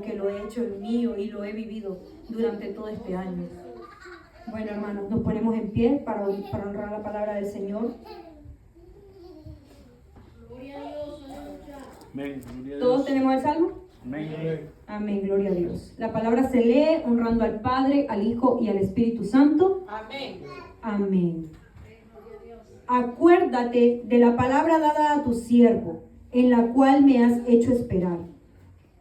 que lo he hecho en mío y lo he vivido durante todo este año. Bueno, hermanos, nos ponemos en pie para honrar la palabra del Señor. Amén. ¿Todos tenemos el salmo? Amén. Amén, gloria a Dios. La palabra se lee honrando al Padre, al Hijo y al Espíritu Santo. Amén. Amén. Acuérdate de la palabra dada a tu siervo, en la cual me has hecho esperar.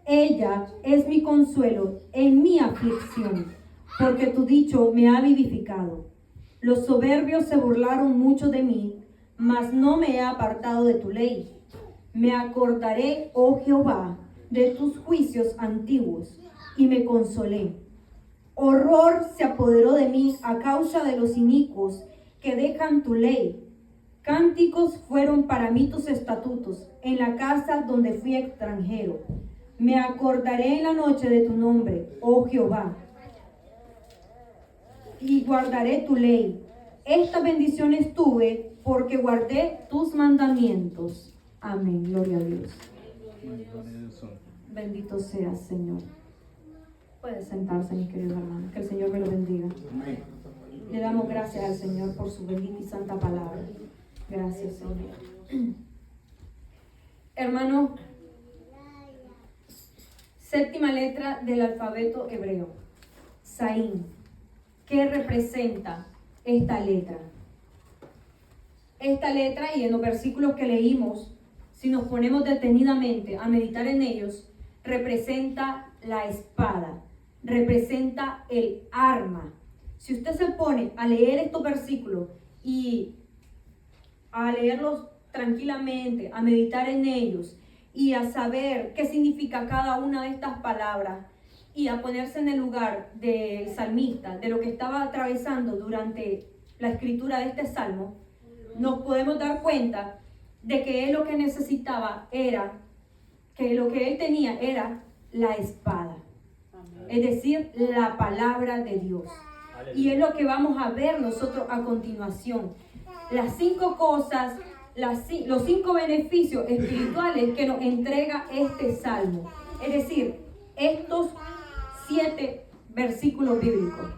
Ella es mi consuelo en mi aflicción, porque tu dicho me ha vivificado. Los soberbios se burlaron mucho de mí, mas no me he apartado de tu ley. Me acordaré, oh Jehová, de tus juicios antiguos, y me consolé. Horror se apoderó de mí a causa de los inicuos que dejan tu ley. Cánticos fueron para mí tus estatutos, en la casa donde fui extranjero. Me acordaré en la noche de tu nombre, oh Jehová, y guardaré tu ley. Estas bendiciones tuve porque guardé tus mandamientos. Amén, gloria a Dios. Bendito seas, Señor. Puede sentarse, mis queridos hermanos. Que el Señor me lo bendiga. Le damos gracias al Señor por su bendita y santa palabra. Gracias, Señor. Hermano, séptima letra del alfabeto hebreo. Saín. ¿Qué representa esta letra? Esta letra, y en los versículos que leímos, si nos ponemos detenidamente a meditar en ellos, representa la espada, representa el arma. Si usted se pone a leer estos versículos y a leerlos tranquilamente, a meditar en ellos y a saber qué significa cada una de estas palabras y a ponerse en el lugar del salmista, de lo que estaba atravesando durante la escritura de este salmo, nos podemos dar cuenta de que él lo que necesitaba era, que lo que él tenía era la espada. Es decir, la palabra de Dios. Y es lo que vamos a ver nosotros a continuación. Las 5 cosas, los 5 beneficios espirituales que nos entrega este salmo. Es decir, estos 7 versículos bíblicos.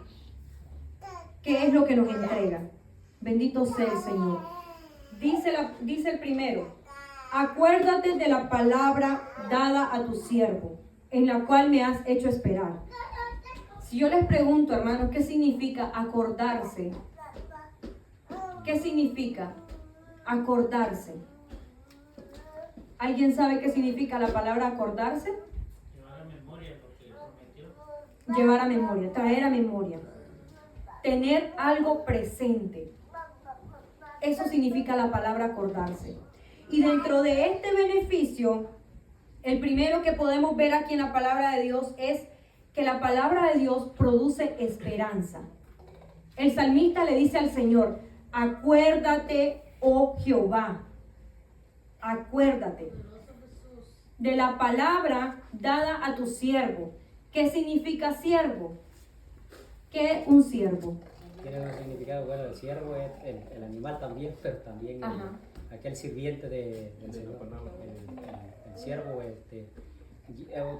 ¿Qué es lo que nos entrega? Bendito sea el Señor. Dice el primero: acuérdate de la palabra dada a tu siervo, en la cual me has hecho esperar. Si yo les pregunto, hermanos, ¿qué significa acordarse? ¿Qué significa acordarse? ¿Alguien sabe qué significa la palabra acordarse? Llevar a memoria lo que prometió. Llevar a memoria, traer a memoria. Tener algo presente. Eso significa la palabra acordarse. Y dentro de este beneficio, el primero que podemos ver aquí en la palabra de Dios es que la palabra de Dios produce esperanza. El salmista le dice al Señor: acuérdate, oh Jehová, acuérdate de la palabra dada a tu siervo. ¿Qué significa siervo? ¿Qué es un siervo? Tiene un significado, bueno, el siervo es el animal también, pero también aquel sirviente del Señor. El siervo,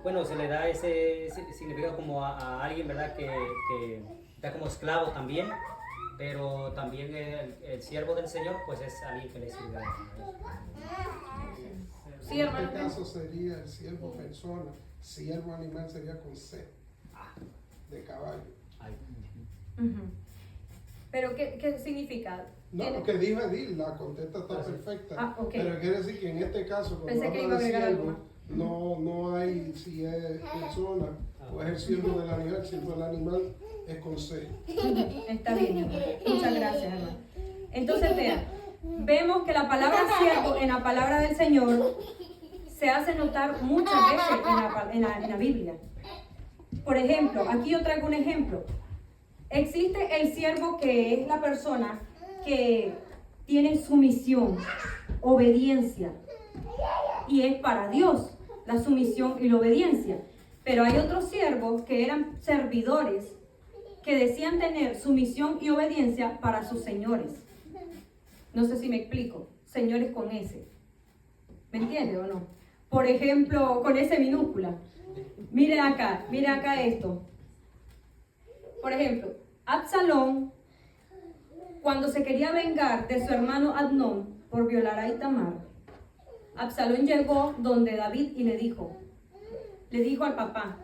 bueno, se le da ese significado como a alguien, ¿verdad? Que está como esclavo también, pero también el siervo del Señor, pues es alguien que le sirve a Dios. Sí, en hermano. este caso sería el siervo persona, siervo animal sería con C, de caballo. Uh-huh. ¿Pero qué significa? No, lo que dijo Edil, la contesta está perfecta. Okay. Pero quiere decir que en este caso, cuando Pensé que iba habla a de agregar siervo, no hay si es persona o es el siervo del animal. El siervo del animal es con C. Está bien, hermano. Muchas gracias, hermano. Entonces, vean, vemos que la palabra siervo en la palabra del Señor se hace notar muchas veces en la Biblia. Por ejemplo, aquí yo traigo un ejemplo. Existe el siervo, que es la persona que tiene sumisión, obediencia, y es para Dios la sumisión y la obediencia. Pero hay otros siervos que eran servidores, que decían tener sumisión y obediencia para sus señores. No sé si me explico. Señores con S. ¿Me entiende o no? Por ejemplo, con S minúscula. Mire acá esto. Por ejemplo, Absalón, cuando se quería vengar de su hermano Amnón por violar a Itamar, Absalón llegó donde David y le dijo al papá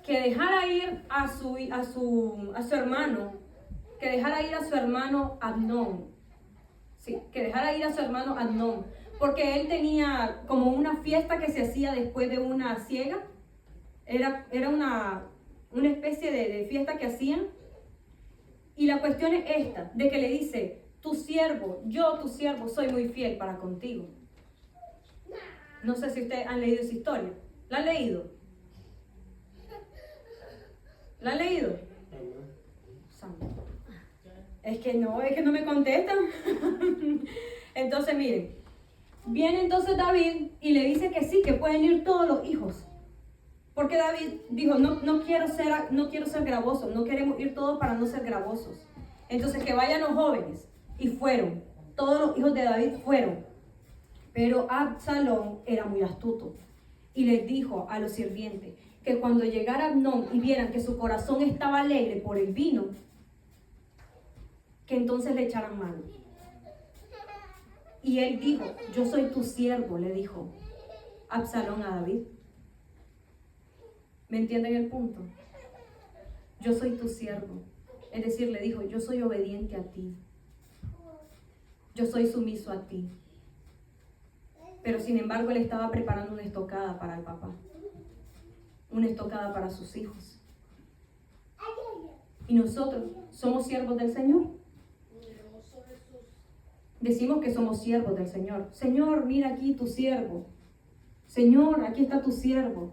que dejara ir a su hermano, que dejara ir a su hermano Amnón. Sí, que dejara ir a su hermano Amnón, porque él tenía como una fiesta que se hacía después de una siega. Era una especie de fiesta que hacían. Y la cuestión es esta, de que le dice, tu siervo, soy muy fiel para contigo. No sé si ustedes han leído esa historia. ¿La han leído? ¿La han leído? Santo. Es que no me contestan. Entonces, miren, viene entonces David y le dice que sí, que pueden ir todos los hijos. Porque David dijo, no quiero ser gravoso, no queremos ir todos para no ser gravosos. Entonces que vayan los jóvenes. Y fueron, todos los hijos de David fueron. Pero Absalón era muy astuto y les dijo a los sirvientes que cuando llegara Amnón y vieran que su corazón estaba alegre por el vino, que entonces le echaran mano. Y él dijo, yo soy tu siervo, le dijo Absalón a David. ¿Me entienden el punto? Yo soy tu siervo. Es decir, le dijo, yo soy obediente a ti. Yo soy sumiso a ti. Pero sin embargo, él estaba preparando una estocada para el papá. Una estocada para sus hijos. Y nosotros somos siervos del Señor. Decimos que somos siervos del Señor. Señor, mira aquí tu siervo. Señor, aquí está tu siervo.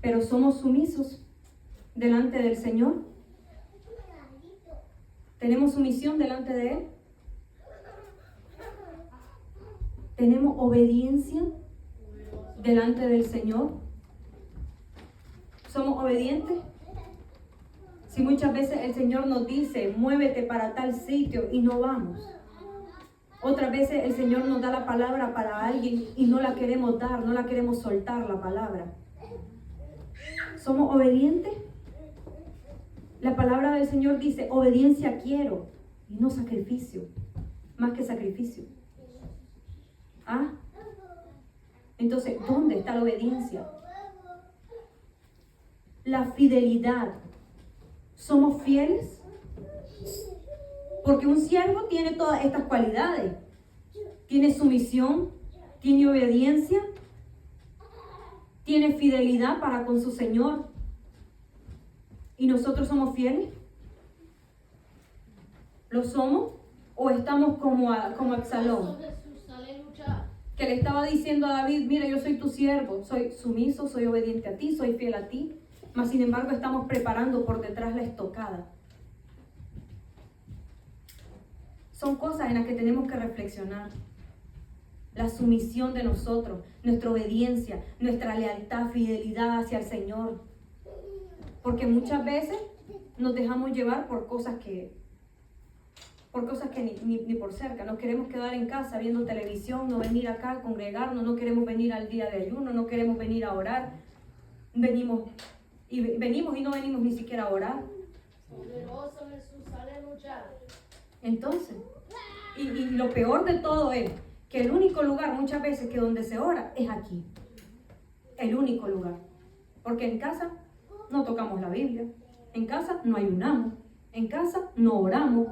Pero somos sumisos delante del Señor. ¿Tenemos sumisión delante de Él? ¿Tenemos obediencia delante del Señor? ¿Somos obedientes? Si muchas veces el Señor nos dice, muévete para tal sitio y no vamos. Otras veces el Señor nos da la palabra para alguien y no la queremos dar, no la queremos soltar la palabra. ¿Somos obedientes? La palabra del Señor dice, obediencia quiero y no sacrificio, más que sacrificio. ¿Ah? Entonces, ¿dónde está la obediencia? La fidelidad. ¿Somos fieles? Porque un siervo tiene todas estas cualidades. Tiene sumisión, tiene obediencia, tiene fidelidad para con su Señor. ¿Y nosotros somos fieles? ¿Lo somos? ¿O estamos como Absalón? Que le estaba diciendo a David, mira, yo soy tu siervo, soy sumiso, soy obediente a ti, soy fiel a ti. Mas sin embargo estamos preparando por detrás la estocada. Son cosas en las que tenemos que reflexionar. La sumisión de nosotros, nuestra obediencia, nuestra lealtad, fidelidad hacia el Señor. Porque muchas veces nos dejamos llevar por cosas que ni por cerca. Nos queremos quedar en casa viendo televisión, no venir acá a congregarnos, no queremos venir al día de ayuno, no queremos venir a orar. Venimos y no venimos ni siquiera a orar. Entonces, y lo peor de todo es que el único lugar muchas veces que donde se ora es aquí. El único lugar. Porque en casa no tocamos la Biblia, en casa no ayunamos, en casa no oramos.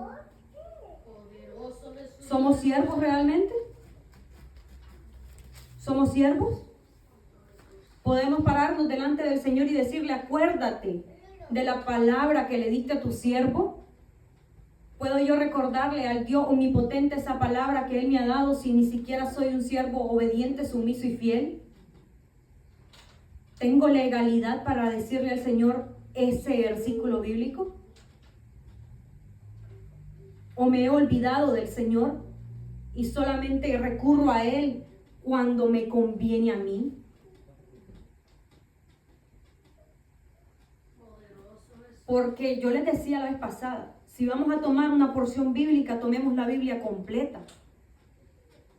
¿Somos siervos realmente? ¿Somos siervos? Podemos pararnos delante del Señor y decirle, acuérdate de la palabra que le diste a tu siervo. ¿Puedo yo recordarle al Dios omnipotente esa palabra que Él me ha dado si ni siquiera soy un siervo obediente, sumiso y fiel? ¿Tengo legalidad para decirle al Señor ese versículo bíblico? ¿O me he olvidado del Señor y solamente recurro a Él cuando me conviene a mí? Porque yo les decía la vez pasada, si vamos a tomar una porción bíblica, tomemos la Biblia completa.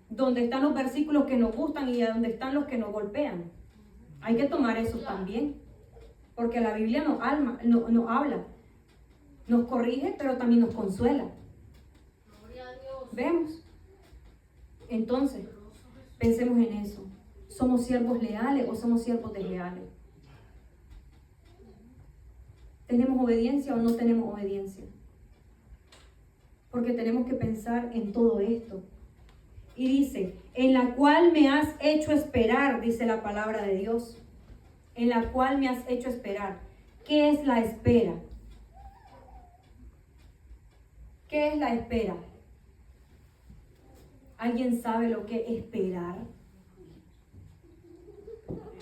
Donde están los versículos que nos gustan y donde están los que nos golpean. Hay que tomar eso también, porque la Biblia nos habla, nos corrige, pero también nos consuela. ¿Vemos? Entonces, pensemos en eso. ¿Somos siervos leales o somos siervos desleales? ¿Tenemos obediencia o no tenemos obediencia? Porque tenemos que pensar en todo esto. Y dice, en la cual me has hecho esperar, dice la palabra de Dios. En la cual me has hecho esperar. ¿Qué es la espera? ¿Qué es la espera? ¿Alguien sabe lo que es esperar?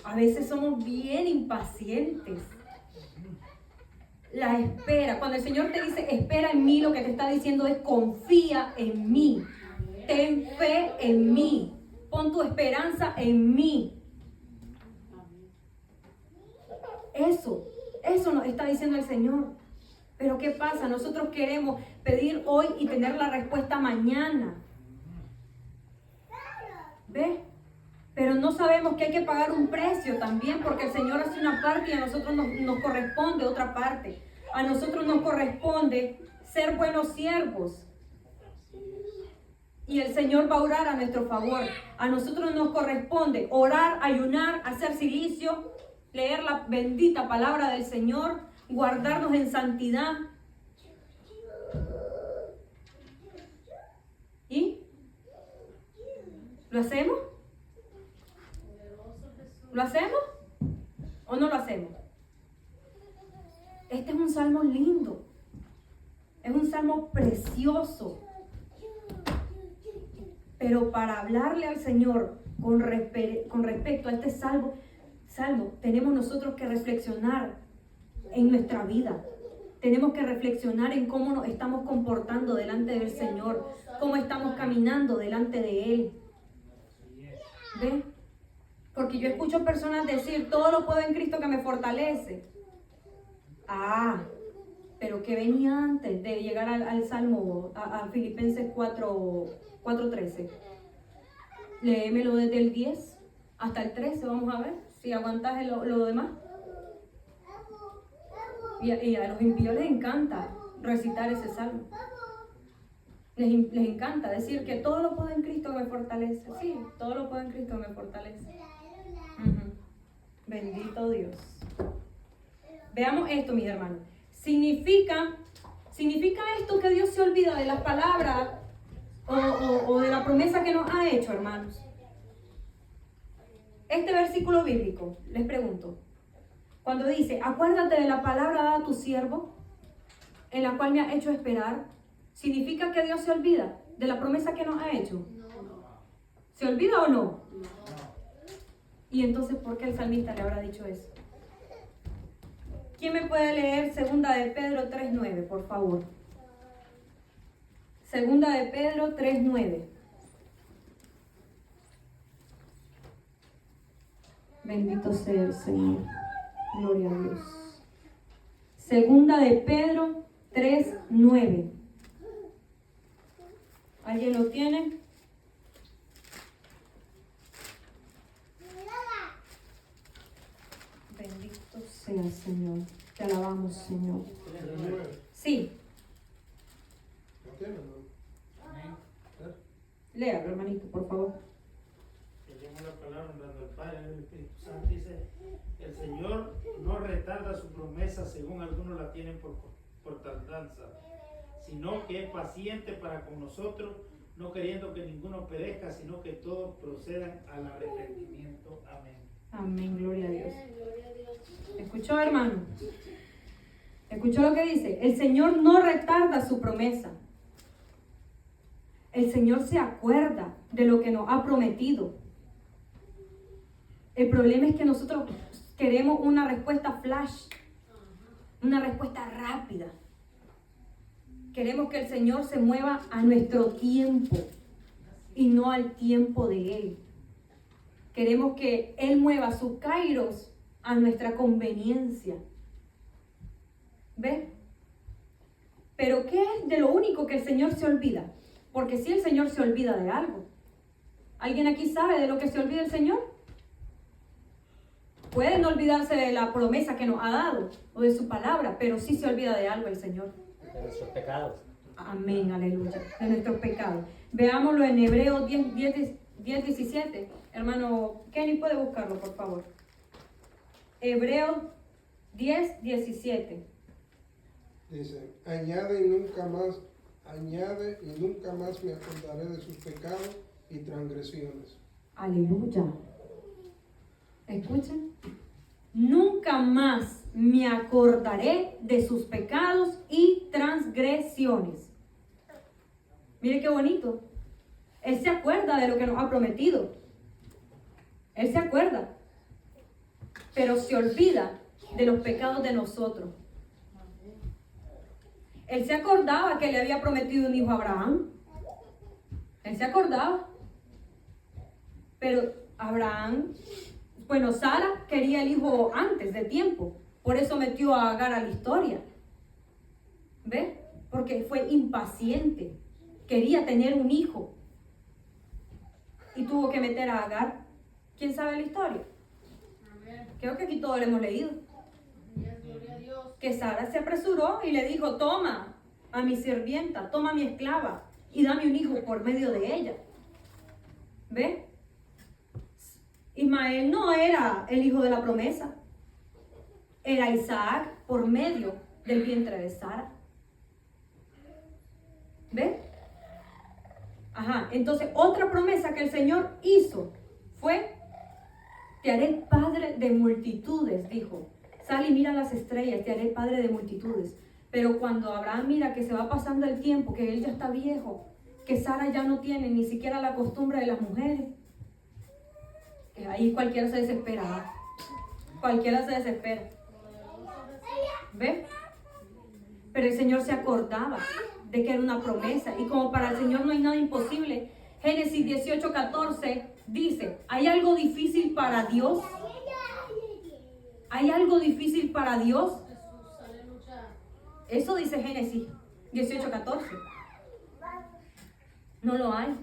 A veces somos bien impacientes. La espera, cuando el Señor te dice espera en mí, lo que te está diciendo es confía en mí. Ten fe en mí. Pon tu esperanza en mí. Eso nos está diciendo el Señor. Pero ¿qué pasa? Nosotros queremos pedir hoy y tener la respuesta mañana. ¿Ves? Pero no sabemos que hay que pagar un precio también, porque el Señor hace una parte y a nosotros nos corresponde otra parte. A nosotros nos corresponde ser buenos siervos. Y el Señor va a orar a nuestro favor. A nosotros nos corresponde orar, ayunar, hacer silicio, leer la bendita palabra del Señor, guardarnos en santidad. ¿Y? ¿Lo hacemos? ¿Lo hacemos o no lo hacemos? Este es un salmo lindo. Es un salmo precioso. Pero para hablarle al Señor con respecto a este salmo, tenemos nosotros que reflexionar en nuestra vida. Tenemos que reflexionar en cómo nos estamos comportando delante del Señor, cómo estamos caminando delante de Él. ¿Ven? Porque yo escucho personas decir, todo lo puedo en Cristo que me fortalece. Ah, pero ¿qué venía antes de llegar al Salmo, a Filipenses 4:13? Léemelo desde el 10 hasta el 13, vamos a ver si aguantas lo demás. Y a los impíos les encanta recitar ese salmo. Les encanta decir que todo lo puedo en Cristo que me fortalece. Sí, todo lo puedo en Cristo que me fortalece. Bendito Dios. Veamos esto, mis hermanos. ¿Significa esto que Dios se olvida de las palabras o de la promesa que nos ha hecho, hermanos? Este versículo bíblico, les pregunto, cuando dice, acuérdate de la palabra dada a tu siervo, en la cual me ha hecho esperar, ¿significa que Dios se olvida de la promesa que nos ha hecho? ¿Se olvida o no? Y entonces, ¿por qué el salmista le habrá dicho eso? ¿Quién me puede leer 2 de Pedro 3:9, por favor? 2 de Pedro 3:9. Bendito sea el Señor. Gloria a Dios. 2 de Pedro 3:9. ¿Alguien lo tiene? Bendito sea, Señor. Te alabamos, Señor. Sí. Léalo, hermanito, por favor. Leemos la palabra honrando al Padre y al Espíritu Santo. Dice, el Señor no retarda su promesa según algunos la tienen por tardanza, sino que es paciente para con nosotros, no queriendo que ninguno perezca, sino que todos procedan al arrepentimiento. Amén. Amén, gloria a Dios. ¿Escuchó, hermano? ¿Escuchó lo que dice? El Señor no retarda su promesa. El Señor se acuerda de lo que nos ha prometido. El problema es que nosotros queremos una respuesta flash, una respuesta rápida. Queremos que el Señor se mueva a nuestro tiempo y no al tiempo de Él. Queremos que Él mueva su kairos a nuestra conveniencia. ¿Ves? Pero ¿qué es de lo único que el Señor se olvida? Porque si el Señor se olvida de algo. ¿Alguien aquí sabe de lo que se olvida el Señor? Puede no olvidarse de la promesa que nos ha dado o de su palabra, pero sí se olvida de algo el Señor. De nuestros pecados. Amén, aleluya, de nuestros pecados. Veámoslo en Hebreos 10, 17. Hermano Kenny, puede buscarlo, por favor. Hebreos 10, 17. Dice, añade y nunca más me acordaré de sus pecados y transgresiones. Aleluya. Escuchen. Nunca más me acordaré de sus pecados y transgresiones. Mire qué bonito. Él se acuerda de lo que nos ha prometido. Él se acuerda. Pero se olvida de los pecados de nosotros. Él se acordaba que le había prometido un hijo a Abraham. Él se acordaba. Pero Abraham, bueno, Sara quería el hijo antes de tiempo. Por eso metió a Agar a la historia. ¿Ve? Porque fue impaciente. Quería tener un hijo. Y tuvo que meter a Agar. ¿Quién sabe la historia? Creo que aquí todos lo hemos leído. Que Sara se apresuró y le dijo, toma a mi sirvienta, toma a mi esclava y dame un hijo por medio de ella. ¿Ve? Ismael no era el hijo de la promesa. Era Isaac por medio del vientre de Sara. ¿Ve? Ajá, entonces otra promesa que el Señor hizo fue, te haré padre de multitudes, dijo. Sal y mira las estrellas, te haré padre de multitudes. Pero cuando Abraham mira que se va pasando el tiempo, que él ya está viejo, que Sara ya no tiene ni siquiera la costumbre de las mujeres, ahí cualquiera se desespera. ¿Ah? Cualquiera se desespera. ¿Ve? Pero el Señor se acordaba de que era una promesa. Y como para el Señor no hay nada imposible, Génesis 18:14 dice, ¿hay algo difícil para Dios? ¿Hay algo difícil para Dios? Eso dice Génesis 18:14. No lo hay.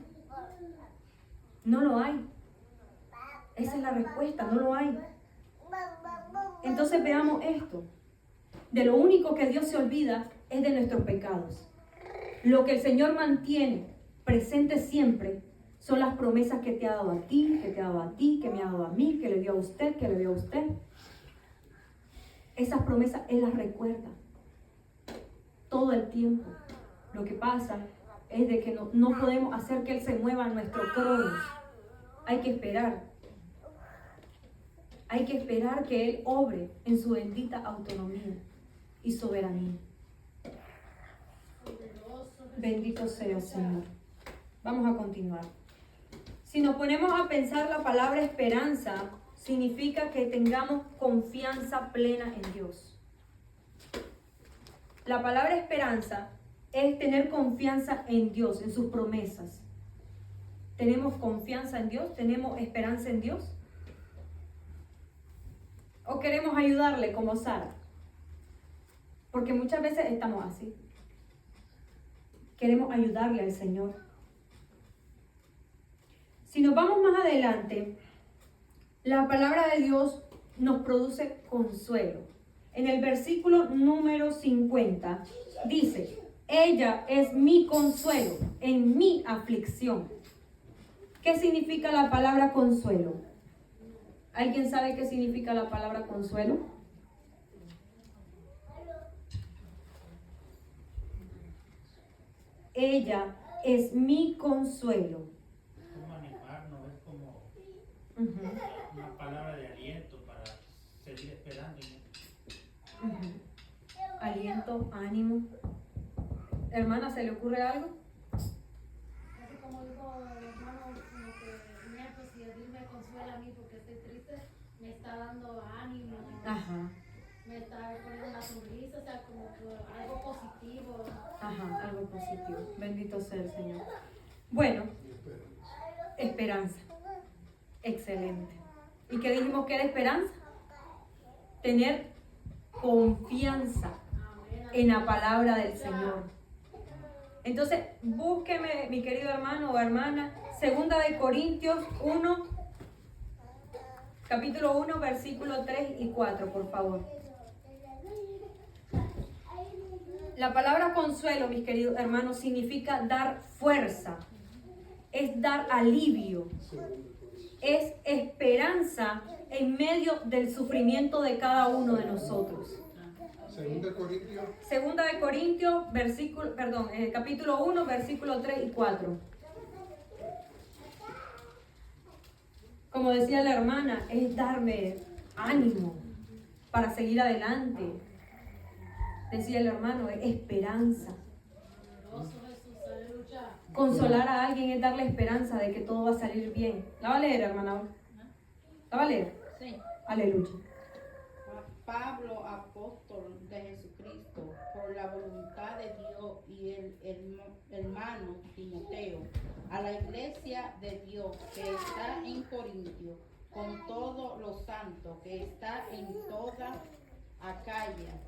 No lo hay. Esa es la respuesta, no lo hay. Entonces veamos esto. De lo único que Dios se olvida es de nuestros pecados. Lo que el Señor mantiene presente siempre son las promesas que te ha dado a ti, que te ha dado a ti, que me ha dado a mí, que le dio a usted, que le dio a usted. Esas promesas Él las recuerda todo el tiempo. Lo que pasa es de que no podemos hacer que Él se mueva a nuestro trono. Hay que esperar. Hay que esperar que Él obre en su bendita autonomía y soberanía. Bendito sea, Señor. Vamos a continuar. Si nos ponemos a pensar, la palabra esperanza significa que tengamos confianza plena en Dios. La palabra esperanza es tener confianza en Dios, en sus promesas. ¿Tenemos confianza en Dios? ¿Tenemos esperanza en Dios? ¿O queremos ayudarle como Sara? Porque muchas veces estamos así. Queremos ayudarle al Señor. Si nos vamos más adelante, la palabra de Dios nos produce consuelo. En el versículo número 50 dice, ella es mi consuelo en mi aflicción. ¿Qué significa la palabra consuelo? ¿Alguien sabe qué significa la palabra consuelo? Ella es mi consuelo. Como animarnos, es como una palabra de aliento para seguir esperando. Aliento, ánimo. Hermana, ¿se le ocurre algo? Así como dijo el hermano, como que nieto, si Dios me consuela a mí porque estoy triste, me está dando ánimo, Ajá, me está poniendo una sonrisa, o sea, como que algo positivo. ajá, algo positivo. Bendito sea el Señor. Bueno, esperanza. Excelente. ¿Y qué dijimos que era esperanza? Tener confianza en la palabra del Señor. Entonces, búsqueme, mi querido hermano o hermana, 2 Corintios 1, Capítulo 1, versículo 3 y 4, por favor. La palabra consuelo, mis queridos hermanos, significa dar fuerza, es dar alivio, es esperanza en medio del sufrimiento de cada uno de nosotros. Segunda de Corintios, capítulo 1, versículo 3 y 4. Como decía la hermana, es darme ánimo para seguir adelante. Decía el hermano, es esperanza. Consolar a alguien es darle esperanza de que todo va a salir bien. ¿La va a leer, hermana? ¿La va a leer? Sí. Aleluya. Pablo, apóstol de Jesucristo, por la voluntad de Dios, y el hermano Timoteo, a la iglesia de Dios que está en Corintio, con todos los santos que está en toda Acaya.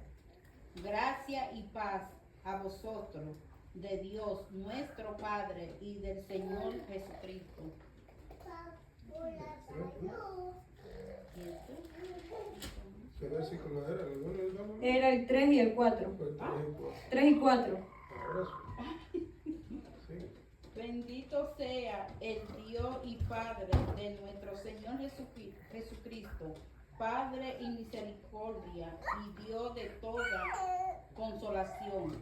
Gracia y paz a vosotros, de Dios nuestro Padre y del Señor Jesucristo. ¿Qué versículo era? Era el 3 y el 4. 3 y 4. Bendito sea el Dios y Padre de nuestro Señor Jesucristo, Padre y misericordia y Dios de toda consolación,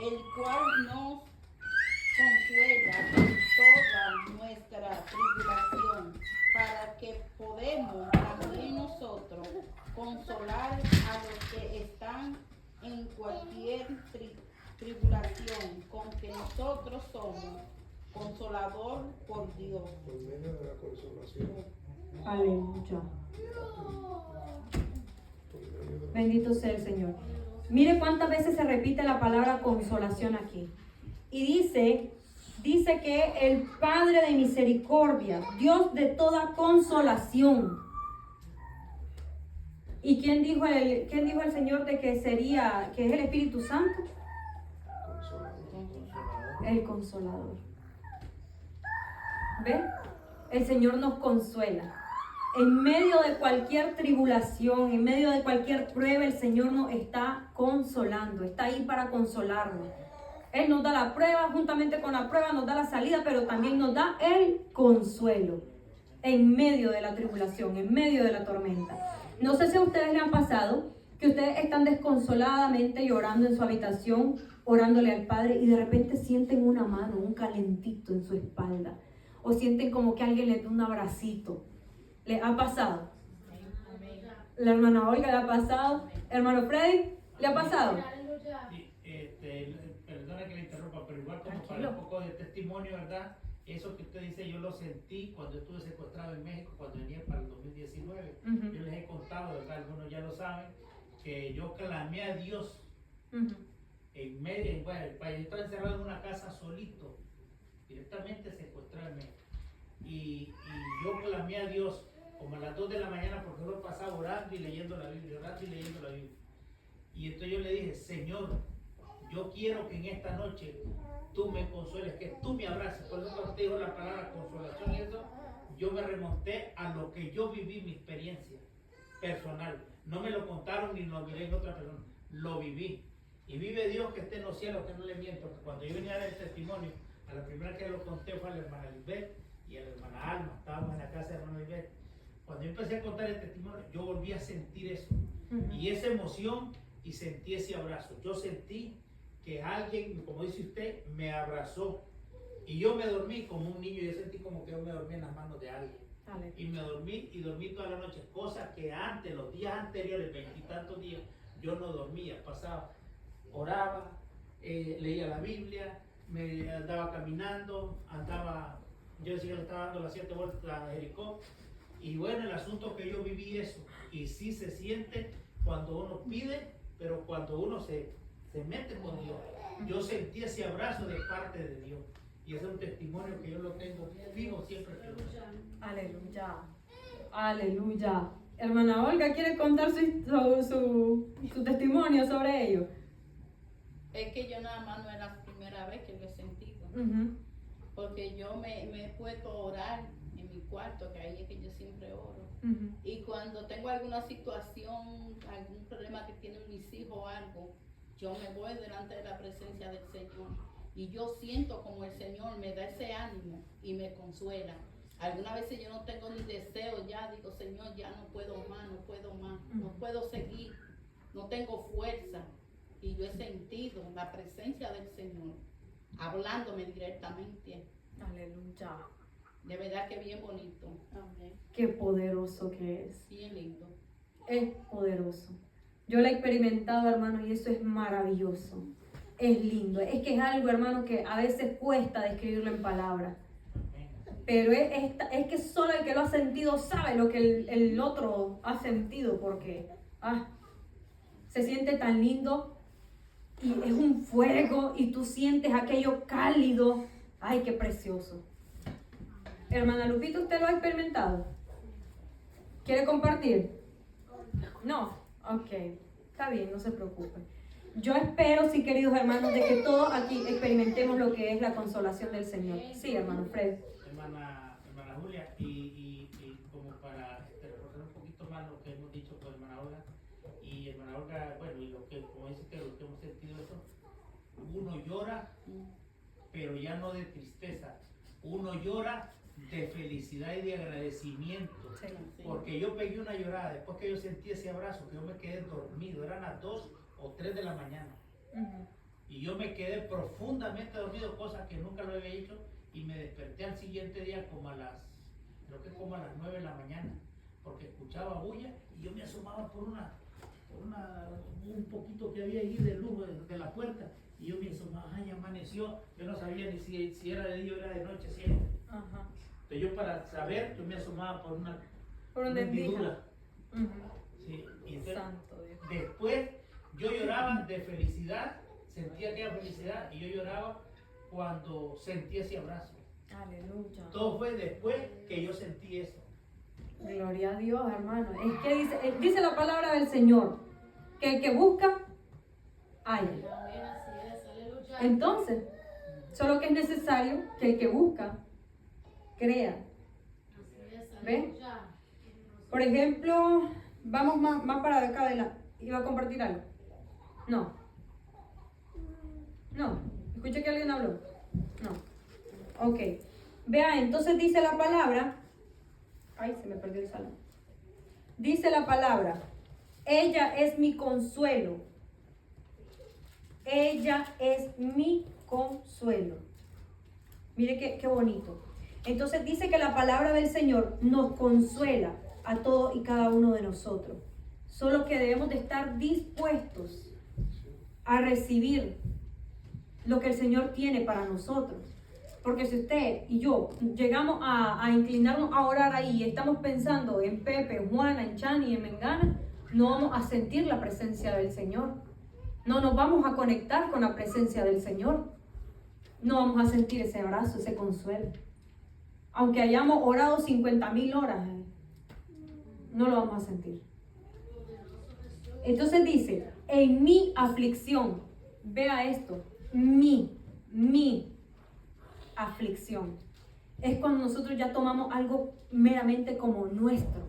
el cual nos consuela en toda nuestra tribulación, para que podamos también nosotros consolar a los que están en cualquier tribulación, con que nosotros somos consolador por Dios. Por medio de la consolación. Aleluya. Bendito sea el Señor. Mire cuántas veces se repite la palabra consolación aquí. Y dice que el Padre de misericordia, Dios de toda consolación. ¿Y quién dijo el Señor de que es el Espíritu Santo? El Consolador. ¿Ve? El Señor nos consuela. En medio de cualquier tribulación, en medio de cualquier prueba, el Señor nos está consolando, está ahí para consolarnos. Él nos da la prueba, juntamente con la prueba nos da la salida, pero también nos da el consuelo en medio de la tribulación, en medio de la tormenta. No sé si a ustedes les ha pasado que ustedes están desconsoladamente llorando en su habitación, orándole al Padre, y de repente sienten una mano, un calentito en su espalda, o sienten como que alguien les da un abracito. ¿Les ha pasado? La hermana Olga le ha pasado. Hermano Freddy, ¿le ha pasado? Perdona que le interrumpa, pero igual como Tranquilo. para un poco de testimonio, ¿verdad? Eso que usted dice, yo lo sentí cuando estuve secuestrado en México, cuando venía para el 2019. Uh-huh. Yo les he contado, ¿verdad? Algunos ya lo saben, que yo clamé a Dios en medio, bueno, yo estaba encerrado en una casa solito, directamente secuestrado en México. Y yo clamé a Dios como a las 2 de la mañana, porque yo lo pasaba orando y leyendo la Biblia, orando y leyendo la Biblia. Y entonces yo le dije, Señor, yo quiero que en esta noche tú me consueles, que tú me abraces. Por eso cuando te digo la palabra consolación y eso, yo me remonté a lo que yo viví, mi experiencia personal. No me lo contaron ni lo miré en otra persona, lo viví. Y vive Dios que esté en los cielos, que no le miento. Porque cuando yo venía a dar el testimonio, a la primera que lo conté fue a la hermana Lisbeth y a la hermana Alma. Estábamos en la casa de la hermana Lisbeth. Cuando yo empecé a contar el testimonio, yo volví a sentir eso. Y esa emoción, y sentí ese abrazo. Yo sentí que alguien, como dice usted, me abrazó. Y yo me dormí como un niño. Yo sentí como que yo me dormí en las manos de alguien. Vale. Y me dormí y dormí toda la noche. Cosas que antes, los días anteriores, 20 y tantos días, yo no dormía. Pasaba, oraba, leía la Biblia, me andaba caminando, yo decía que le estaba dando las 7 vueltas a Jericó. Y bueno, el asunto es que yo viví eso. Y sí se siente cuando uno pide, pero cuando uno se mete con Dios. Yo sentí ese abrazo de parte de Dios. Y ese es un testimonio que yo lo tengo vivo siempre. Aleluya. Aleluya. Hermana Olga, ¿quiere contar su testimonio sobre ello? Es que yo nada más no es la primera vez que lo he sentido. Porque yo me he puesto a orar en mi cuarto, que ahí es que yo siempre oro. Ujú. Y cuando tengo alguna situación, algún problema que tienen mis hijos o algo, yo me voy delante de la presencia del Señor. Y yo siento como el Señor me da ese ánimo y me consuela. Algunas veces yo no tengo ni deseo, ya digo, Señor, ya no puedo más, no puedo seguir, no tengo fuerza. Y yo he sentido la presencia del Señor hablándome directamente. Aleluya. De verdad que bien bonito. Amén. Qué poderoso que es. Bien lindo. Es poderoso. Yo lo he experimentado, hermano, y eso es maravilloso. Es lindo. Es que es algo, hermano, que a veces cuesta describirlo en palabras. Pero es que solo el que lo ha sentido sabe lo que el otro ha sentido, porque se siente tan lindo y es un fuego y tú sientes aquello cálido. Ay, qué precioso. Hermana Lupita, ¿usted lo ha experimentado? ¿Quiere compartir? No, ok, está bien, no se preocupe. Yo espero, sí, queridos hermanos, de que todos aquí experimentemos lo que es la consolación del Señor. Sí, hermano Fred. Hermana Julia, y como para reforzar un poquito más lo que hemos dicho con hermana Olga, y hermana Olga, bueno, y lo que, como dice que lo que hemos sentido eso, uno llora, pero ya no de tristeza, uno llora de felicidad y de agradecimiento, Sí. porque yo pegué una llorada después que yo sentí ese abrazo, que yo me quedé dormido, eran las 2 o 3 de la mañana, y yo me quedé profundamente dormido, cosa que nunca lo había hecho, y me desperté al siguiente día como a las 9 de la mañana, porque escuchaba bulla, y yo me asomaba por un poquito que había ahí de luz de la puerta, y yo me asomaba, ay, amaneció, yo no sabía ni si era de día o era de noche siempre. Ajá. Entonces yo para saber, yo me asomaba por una hendidura. hendidura. Sí, y entonces, Santo Dios. después yo lloraba de felicidad, sentía aquella felicidad, y yo lloraba cuando sentí ese abrazo. Aleluya. Todo fue después que yo sentí eso. Gloria a Dios, hermano. Es que dice la palabra del Señor, que el que busca, halla. Amén, así es, aleluya. Entonces, solo que es necesario que el que busca, crea. Así es, ¿Ven? aleluya. Por ejemplo, vamos más para acá adelante. ¿Iba a compartir algo? No. No. ¿Escuché que alguien habló? No. Ok. Vea, entonces dice la palabra. Ay, se me perdió el salón. Dice la palabra: ella es mi consuelo. Ella es mi consuelo. Mire qué bonito. Entonces dice que la palabra del Señor nos consuela a todos y cada uno de nosotros. Solo que debemos de estar dispuestos a recibir lo que el Señor tiene para nosotros. Porque si usted y yo llegamos a inclinarnos a orar ahí y estamos pensando en Pepe, en Juana, en Chani, en Mengana, no vamos a sentir la presencia del Señor. No nos vamos a conectar con la presencia del Señor. No vamos a sentir ese abrazo, ese consuelo. Aunque hayamos orado 50,000 horas, no lo vamos a sentir. Entonces dice, en mi aflicción, vea esto, mi aflicción. Es cuando nosotros ya tomamos algo meramente como nuestro.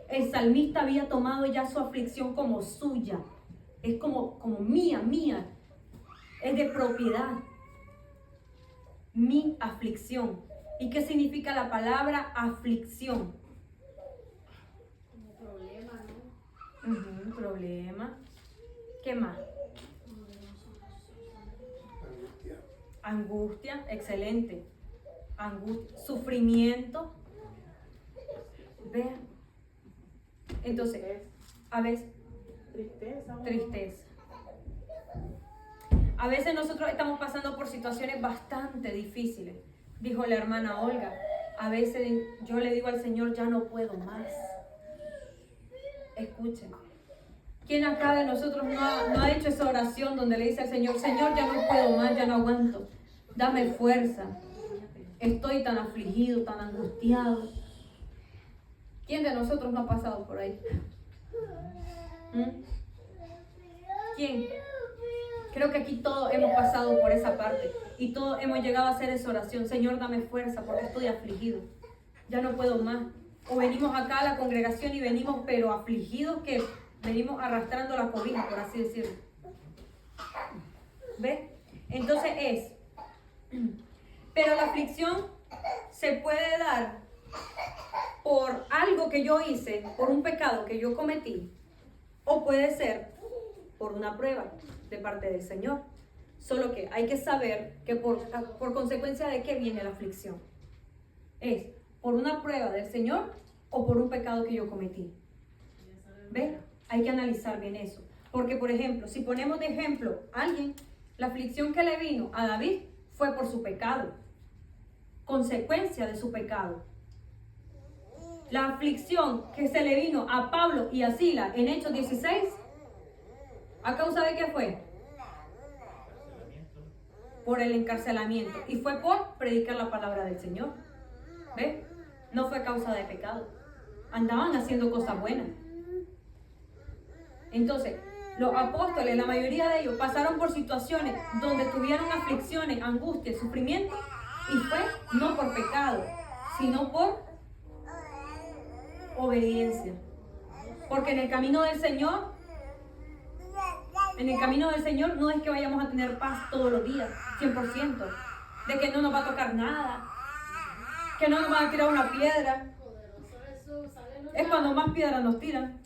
El salmista había tomado ya su aflicción como suya. Es como mía. Es de propiedad. Mi aflicción. ¿Y qué significa la palabra aflicción? Como problema, ¿no? Problema. ¿Qué más? Angustia, excelente. Angustia, sufrimiento. Vean. Entonces, a veces, tristeza. A veces nosotros estamos pasando por situaciones bastante difíciles. Dijo la hermana Olga, a veces yo le digo al Señor, ya no puedo más. Escuchen. ¿Quién acá de nosotros no ha hecho esa oración donde le dice al Señor, Señor, ya no puedo más, ya no aguanto, dame fuerza, estoy tan afligido, tan angustiado? ¿Quién de nosotros no ha pasado por ahí? ¿Quién? Creo que aquí todos hemos pasado por esa parte y todos hemos llegado a hacer esa oración, Señor, dame fuerza porque estoy afligido. ya no puedo más. O venimos acá a la congregación y venimos pero afligidos que venimos arrastrando la cobija, por así decirlo. ¿Ves? Entonces pero la aflicción se puede dar por algo que yo hice, por un pecado que yo cometí, o puede ser por una prueba de parte del Señor. Solo que hay que saber que por consecuencia de qué viene la aflicción. ¿Es por una prueba del Señor o por un pecado que yo cometí? ¿Ves? Hay que analizar bien eso. Porque, por ejemplo, si ponemos de ejemplo a alguien, la aflicción que le vino a David fue por su pecado. Consecuencia de su pecado. La aflicción que se le vino a Pablo y a Sila en Hechos 16, ¿a causa de qué fue? Por el encarcelamiento. Y fue por predicar la palabra del Señor. ¿Ves? No fue causa de pecado. Andaban haciendo cosas buenas. Entonces, los apóstoles, la mayoría de ellos, pasaron por situaciones donde tuvieron aflicciones, angustia, sufrimiento. Y fue no por pecado, sino por obediencia. Porque en el camino del Señor no es que vayamos a tener paz todos los días, 100%. De que no nos va a tocar nada, que no nos van a tirar una piedra. Es cuando más piedras nos tiran.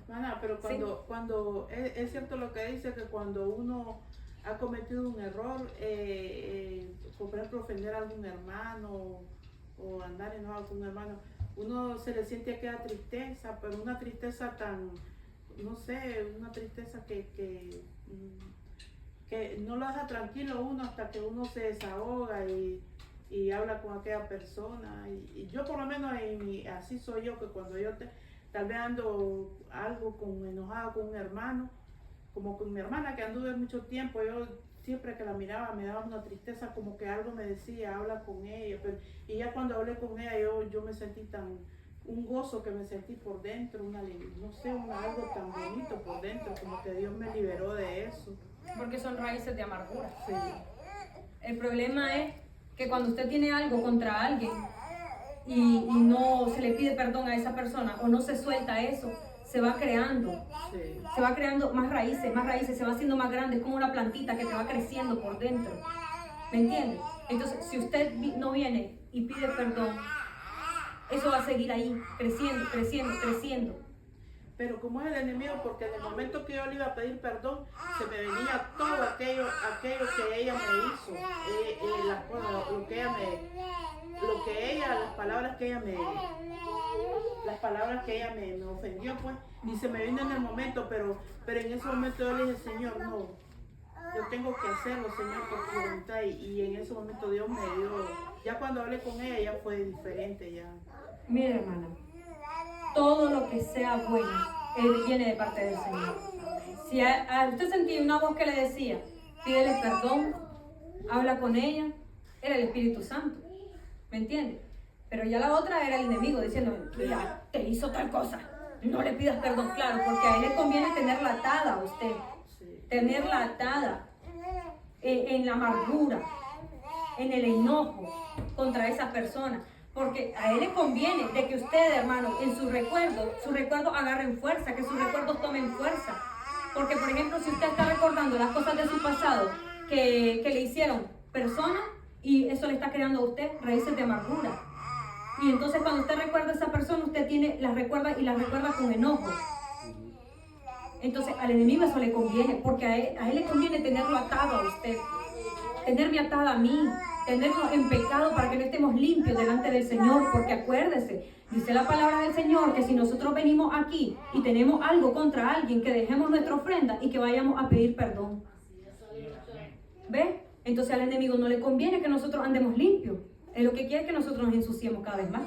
Hermana, pero cuando es cierto lo que dice, que cuando uno ha cometido un error, por ejemplo, ofender a algún hermano o andar enojado con un hermano, uno se le siente aquella tristeza, pero una tristeza tan, no sé, una tristeza que no lo deja tranquilo uno hasta que uno se desahoga y habla con aquella persona. Y yo por lo menos así soy yo, que cuando yo tal vez ando algo enojado con un hermano, como con mi hermana que anduve mucho tiempo, yo siempre que la miraba me daba una tristeza, como que algo me decía, habla con ella, y ya cuando hablé con ella yo me sentí un gozo que me sentí por dentro, no sé, algo tan bonito por dentro, como que Dios me liberó de eso. Porque son raíces de amargura. Sí. El problema es que cuando usted tiene algo contra alguien y no se le pide perdón a esa persona o no se suelta eso, se va creando. Sí. Se va creando más raíces, se va haciendo más grande, es como una plantita que te va creciendo por dentro. ¿Me entiendes? Entonces, si usted no viene y pide perdón, eso va a seguir ahí, creciendo, creciendo, creciendo. Pero como es el enemigo, porque en el momento que yo le iba a pedir perdón, se me venía todo aquello que ella me hizo, las palabras que ella me ofendió, pues, y se me vino en el momento, pero en ese momento yo le dije, Señor, no, yo tengo que hacerlo, Señor, por tu voluntad, y en ese momento Dios me dio, ya cuando hablé con ella ya fue diferente, ya. Mire, hermana, todo lo que sea bueno, viene de parte del Señor. Si a usted sentía una voz que le decía, pídele perdón, habla con ella, era el Espíritu Santo, ¿me entiende? Pero ya la otra era el enemigo diciendo, mira, te hizo tal cosa, no le pidas perdón, claro, porque a él le conviene tenerla atada a usted, tenerla atada en la amargura, en el enojo contra esa persona. Porque a él le conviene de que usted, hermano, en sus recuerdos agarren fuerza, que sus recuerdos tomen fuerza. Porque, por ejemplo, si usted está recordando las cosas de su pasado que le hicieron personas, y eso le está creando a usted raíces de amargura. Y entonces cuando usted recuerda a esa persona, usted las recuerda con enojo. Entonces al enemigo eso le conviene, porque a él le conviene tenerlo atado a usted, tenerme atada a mí, tenernos en pecado para que no estemos limpios delante del Señor, porque acuérdese, dice la palabra del Señor que si nosotros venimos aquí y tenemos algo contra alguien, que dejemos nuestra ofrenda y que vayamos a pedir perdón. ¿Ve? Entonces al enemigo no le conviene que nosotros andemos limpios. Es lo que quiere, que nosotros nos ensuciemos cada vez más.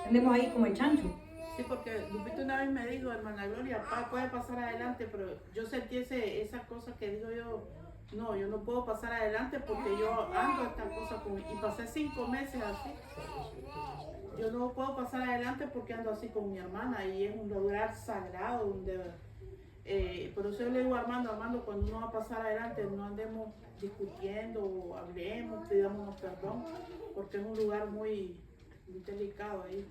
Andemos ahí como el chancho. Sí, porque Lupita una vez me dijo, hermana Gloria, puede pasar adelante, pero yo sentí esas cosas que digo yo, no, yo no puedo pasar adelante porque yo ando esta cosa y pasé 5 meses así. Yo no puedo pasar adelante porque ando así con mi hermana y es un lugar sagrado donde, por eso yo le digo a Armando, cuando uno va a pasar adelante no andemos discutiendo, hablemos, pidámonos perdón, porque es un lugar muy delicado ahí.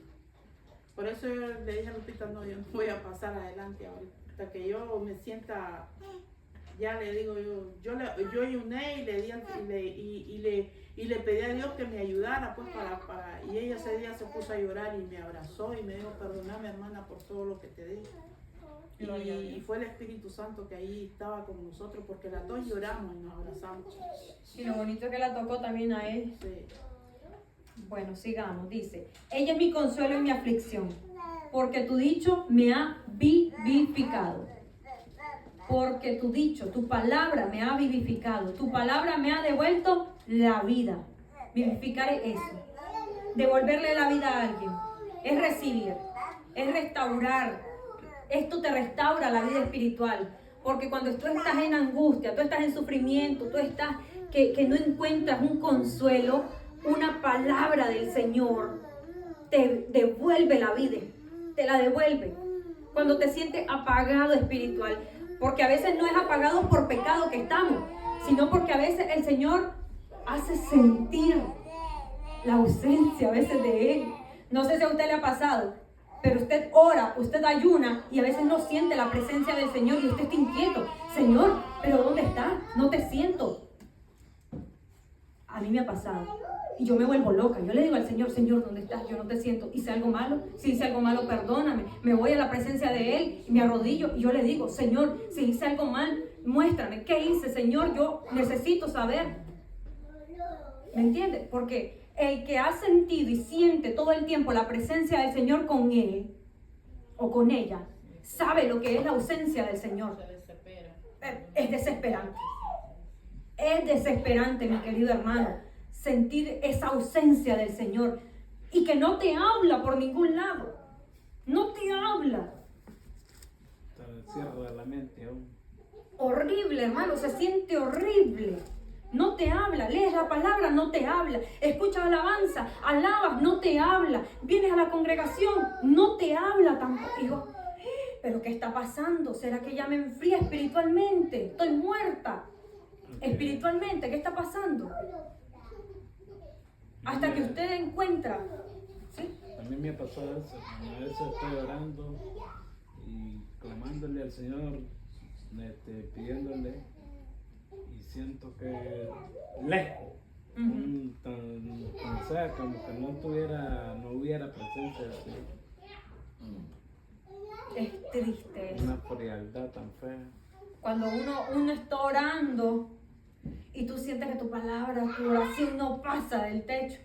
Por eso yo le dije a Lupita, no, yo no voy a pasar adelante ahorita. Hasta que yo me sienta, ya le digo yo ayuné y le di y le pedí a Dios que me ayudara pues y ella ese día se puso a llorar y me abrazó y me dijo, perdóname hermana por todo lo que te dije. Y fue el Espíritu Santo que ahí estaba con nosotros porque las dos lloramos y nos abrazamos. Y lo bonito es que la tocó también a él. Sí. Bueno, sigamos. Dice, ella es mi consuelo y mi aflicción, porque tu dicho me ha vivificado. Porque tu dicho, tu palabra me ha vivificado. Tu palabra me ha devuelto la vida. Vivificar es eso. Devolverle la vida a alguien. Es recibir. Es restaurar. Esto te restaura la vida espiritual. Porque cuando tú estás en angustia, tú estás en sufrimiento, tú estás que no encuentras un consuelo, una palabra del Señor te devuelve la vida. Te la devuelve. Cuando te sientes apagado espiritual. Porque a veces no es apagado por pecado que estamos, sino porque a veces el Señor hace sentir la ausencia a veces de Él. No sé si a usted le ha pasado, pero usted ora, usted ayuna y a veces no siente la presencia del Señor y usted está inquieto. Señor, ¿pero dónde está? No te siento. A mí me ha pasado. Y yo me vuelvo loca. Yo le digo al Señor, Señor, ¿dónde estás? Yo no te siento. ¿Hice algo malo? Si hice algo malo, perdóname. Me voy a la presencia de Él y me arrodillo y yo le digo, Señor, si hice algo mal, muéstrame. ¿Qué hice, Señor? Yo necesito saber. ¿Me entiendes? Porque el que ha sentido y siente todo el tiempo la presencia del Señor con él o con ella, sabe lo que es la ausencia del Señor. Se desespera. Es desesperante. Es desesperante, mi querido hermano, sentir esa ausencia del Señor y que no te habla por ningún lado. No te habla. Está el cierre de la mente aún. Horrible, hermano, se siente horrible. No te habla, lees la palabra, no te habla. Escuchas alabanza, alabas, no te habla. Vienes a la congregación, no te habla tampoco. Y yo, ¿pero qué está pasando? ¿Será que ya me enfría espiritualmente? Estoy muerta. Espiritualmente, ¿qué está pasando? Hasta que usted encuentra. ¿Sí? A mí me ha pasado eso. A veces estoy orando y clamándole al Señor, pidiéndole, y siento que lejos, tan cerca, como que no hubiera presencia de Dios. Es triste eso. Una frialdad tan fea. Cuando uno está orando y tú sientes que tu palabra, tu oración no pasa del techo.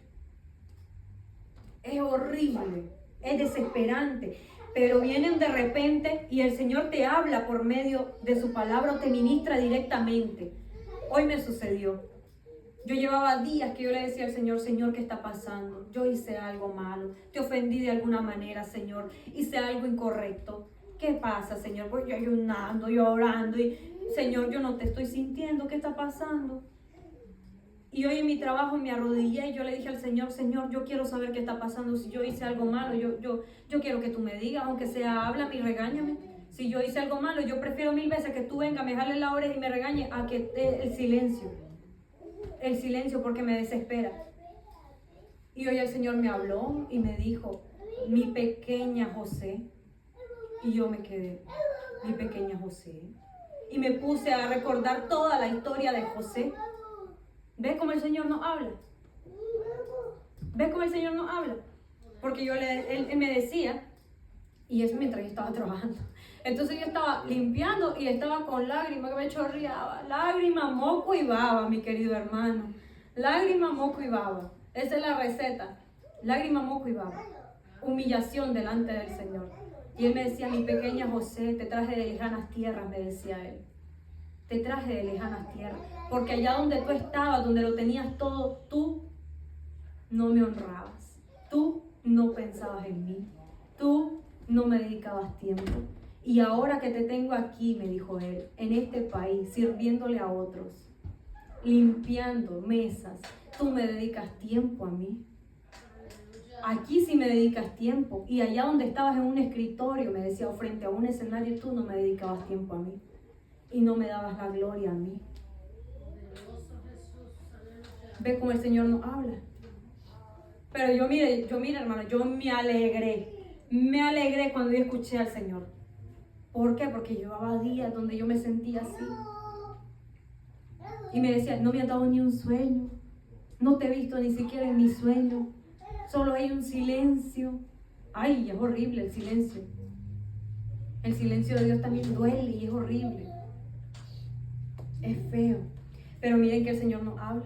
Es horrible, es desesperante, pero vienen de repente y el Señor te habla por medio de su palabra o te ministra directamente. Hoy me sucedió. Yo llevaba días que yo le decía al Señor, Señor, ¿qué está pasando? Yo hice algo malo, te ofendí de alguna manera, Señor, hice algo incorrecto. ¿Qué pasa, Señor? Pues yo ayunando, yo orando y Señor, yo no te estoy sintiendo, ¿qué está pasando? Y hoy en mi trabajo me arrodillé y yo le dije al Señor, Señor, yo quiero saber qué está pasando. Si yo hice algo malo, yo quiero que tú me digas, aunque sea háblame y regáñame. Si yo hice algo malo, yo prefiero 1000 veces que tú vengas, me jales la oreja y me regañes a que el silencio. El silencio porque me desespera. Y hoy el Señor me habló y me dijo, mi pequeña José. Y yo me quedé, mi pequeña José. Y me puse a recordar toda la historia de José. ¿Ves cómo el Señor nos habla? ¿Ves cómo el Señor nos habla? Porque él me decía, y eso mientras yo estaba trabajando. Entonces yo estaba limpiando y estaba con lágrimas que me chorreaba. Lágrima, moco y baba, mi querido hermano. Lágrima, moco y baba. Esa es la receta. Lágrima, moco y baba. Humillación delante del Señor. Y él me decía, mi pequeña José, te traje de lejanas tierras, me decía él. Te traje de lejanas tierras. Porque allá donde tú estabas, donde lo tenías todo, tú no me honrabas. Tú no pensabas en mí. Tú no me dedicabas tiempo. Y ahora que te tengo aquí, me dijo él, en este país, sirviéndole a otros, limpiando mesas, tú me dedicas tiempo a mí. Aquí sí me dedicas tiempo. Y allá donde estabas en un escritorio, me decía, o frente a un escenario, tú no me dedicabas tiempo a mí. Y no me dabas la gloria a mí. ¿Ves cómo el Señor nos habla? Pero yo mire, hermano, yo me alegré cuando yo escuché al Señor. ¿Por qué? Porque llevaba días donde yo me sentía así. Y me decía, no me has dado ni un sueño, no te he visto ni siquiera en mi sueño, solo hay un silencio. Ay, es horrible el silencio. El silencio de Dios también duele y es horrible. Es feo. Pero miren que el Señor nos habla.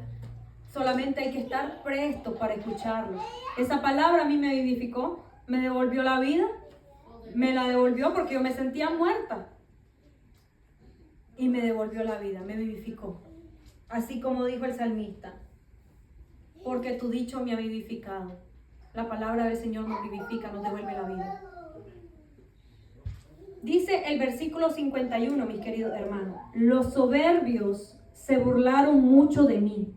Solamente hay que estar presto para escucharlo. Esa palabra a mí me vivificó, me devolvió la vida. Me la devolvió porque yo me sentía muerta. Y me devolvió la vida, me vivificó. Así como dijo el salmista. Porque tu dicho me ha vivificado. La palabra del Señor nos vivifica, nos devuelve la vida. Dice el versículo 51, mis queridos hermanos. Los soberbios se burlaron mucho de mí.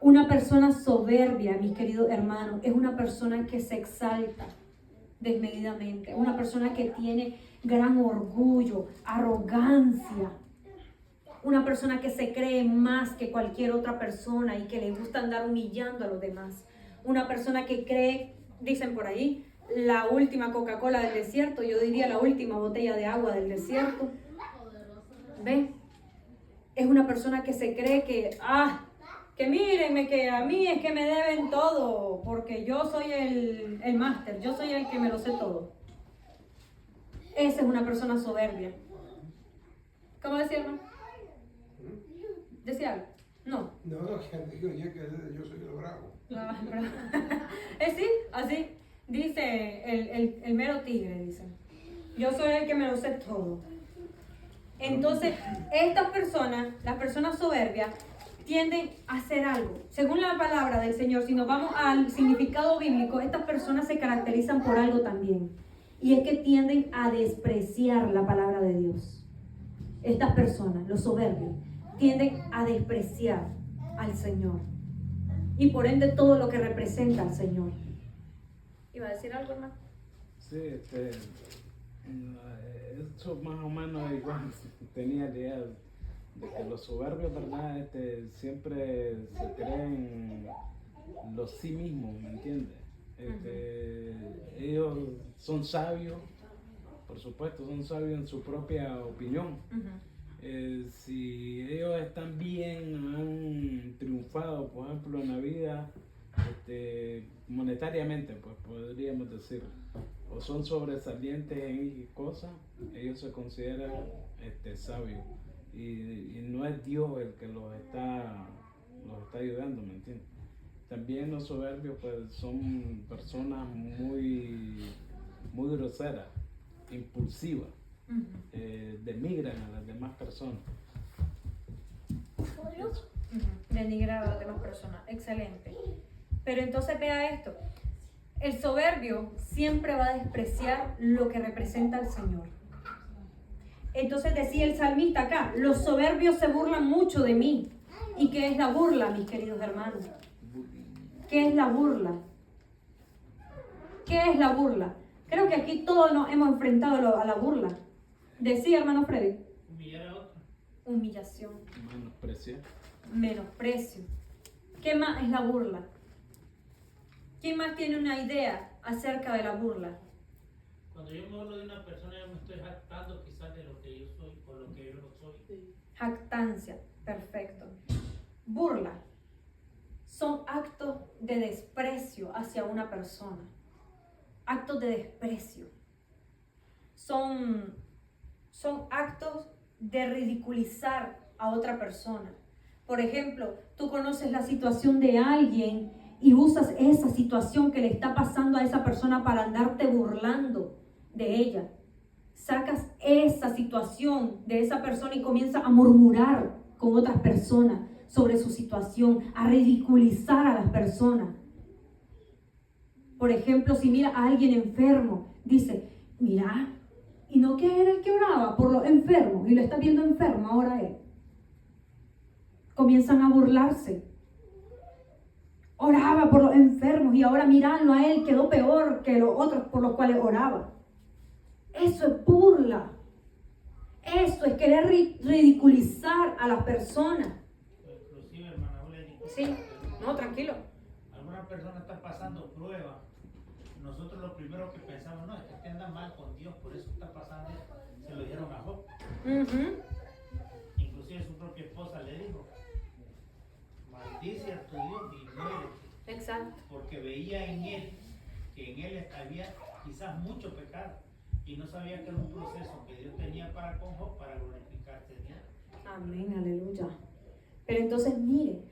Una persona soberbia, mis queridos hermanos, es una persona que se exalta desmedidamente. Una persona que tiene gran orgullo, arrogancia. Una persona que se cree más que cualquier otra persona y que le gusta andar humillando a los demás. Una persona que cree, dicen por ahí, la última Coca-Cola del desierto, yo diría la última botella de agua del desierto. ¿Ven? Es una persona que se cree que mírenme, que a mí es que me deben todo, porque yo soy el máster, yo soy el que me lo sé todo. Esa es una persona soberbia. ¿Cómo decía, hermano? ¿Decía algo? No. No, que digo yo que yo soy el bravo. Sí, así dice el mero tigre, dice. Yo soy el que me lo sé todo. Entonces, estas personas, las personas soberbias, tienden a hacer algo. Según la palabra del Señor, si nos vamos al significado bíblico, estas personas se caracterizan por algo también. Y es que tienden a despreciar la palabra de Dios. Estas personas, los soberbios, tienden a despreciar al Señor. Y por ende todo lo que representa al Señor. ¿Iba a decir algo, hermano? Sí, eso más o menos igual tenía idea de que los soberbios, ¿verdad? Siempre se creen los sí mismos, ¿me entiendes? Ellos son sabios, por supuesto, son sabios en su propia opinión. Si ellos están bien, han triunfado, por ejemplo, en la vida, monetariamente, pues podríamos decir, o son sobresalientes en cosas, ellos se consideran sabios. Y no es Dios el que los está ayudando, ¿me entiendes? También los soberbios pues son personas muy groseras, impulsivas, denigran a las demás personas. Denigrar a las demás personas, excelente. Pero entonces vea esto, el soberbio siempre va a despreciar lo que representa al Señor. Entonces decía el salmista acá, los soberbios se burlan mucho de mí. ¿Y qué es la burla, mis queridos hermanos? ¿Qué es la burla? ¿Qué es la burla? Creo que aquí todos nos hemos enfrentado a la burla. Decía, hermano Freddy. Humillar a otro. Humillación. Menosprecio. Menosprecio. ¿Qué más es la burla? ¿Quién más tiene una idea acerca de la burla? Cuando yo me hablo de una persona, yo me estoy jactando quizás de lo que yo soy o lo que yo no soy. Jactancia, perfecto. Burla. Son actos de desprecio hacia una persona. Actos de desprecio. Son actos de ridiculizar a otra persona. Por ejemplo, tú conoces la situación de alguien y usas esa situación que le está pasando a esa persona para andarte burlando de ella. Sacas esa situación de esa persona y comienzas a murmurar con otras personas sobre su situación, a ridiculizar a las personas. Por ejemplo, si mira a alguien enfermo, dice, mira, ¿y no que era el que oraba por los enfermos? Y lo está viendo enfermo ahora él. Comienzan a burlarse. Oraba por los enfermos y ahora mirando a él quedó peor que los otros por los cuales oraba. Eso es burla. Eso es querer ridiculizar a las personas. Inclusive, hermana Oleni. Sí, no, tranquilo. Algunas una persona está pasando prueba, nosotros lo primero que pensamos, no, es que este anda mal con Dios, por eso está pasando esto. Se lo dijeron a Job. Inclusive su propia esposa le dijo, maldice a tu Dios y muérete. Exacto. Porque veía en él, que en él había quizás mucho pecado, y no sabía que era un proceso que Dios tenía para con Job para glorificarse en él. Amén, aleluya. Pero entonces mire,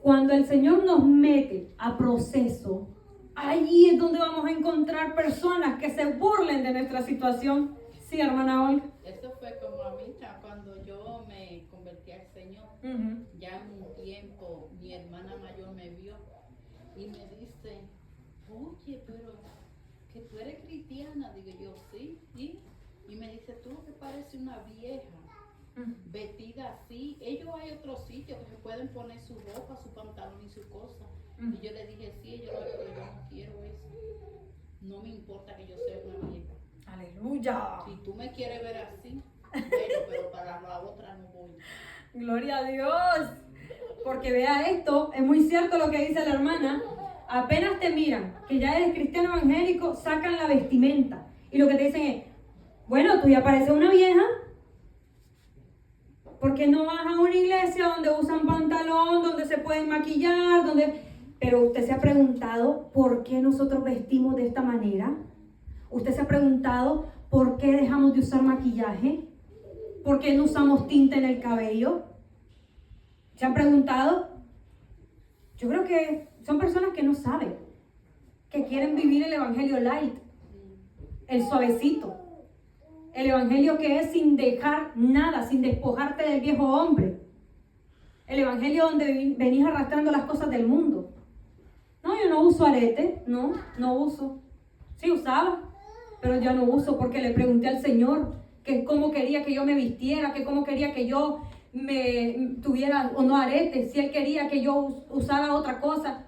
cuando el Señor nos mete a proceso, allí es donde vamos a encontrar personas que se burlen de nuestra situación. Sí, hermana Olga. Eso fue como a mí, cuando yo me convertí al Señor. Ya en un tiempo mi hermana mayor me vio y me dice, oye, pero que tú eres cristiana. Digo yo, sí. Y me dice, tú lo que pareces una vieja, vestida así. Ellos hay otros sitios que se pueden poner su ropa, su pantalón y su cosa. Y yo le dije, sí, yo no quiero eso. No me importa que yo sea una vieja. Aleluya. Si tú me quieres ver así, pero para la otra no voy. Gloria a Dios. Porque vea esto, es muy cierto lo que dice la hermana. Apenas te miran que ya eres cristiano evangélico, sacan la vestimenta. Y lo que te dicen es, bueno, tú ya pareces una vieja. Porque no vas a una iglesia donde usan pantalón, donde se pueden maquillar, Pero usted se ha preguntado por qué nosotros vestimos de esta manera. ¿Usted se ha preguntado por qué dejamos de usar maquillaje? ¿Por qué no usamos tinta en el cabello? ¿Se han preguntado? Yo creo que son personas que no saben, que quieren vivir el evangelio light, el suavecito. El evangelio que es sin dejar nada, sin despojarte del viejo hombre. El evangelio donde venís arrastrando las cosas del mundo. No, yo no uso arete, no uso. Sí usaba, pero ya no uso porque le pregunté al Señor que cómo quería que yo me vistiera, que cómo quería que yo me tuviera o no arete, si Él quería que yo usara otra cosa.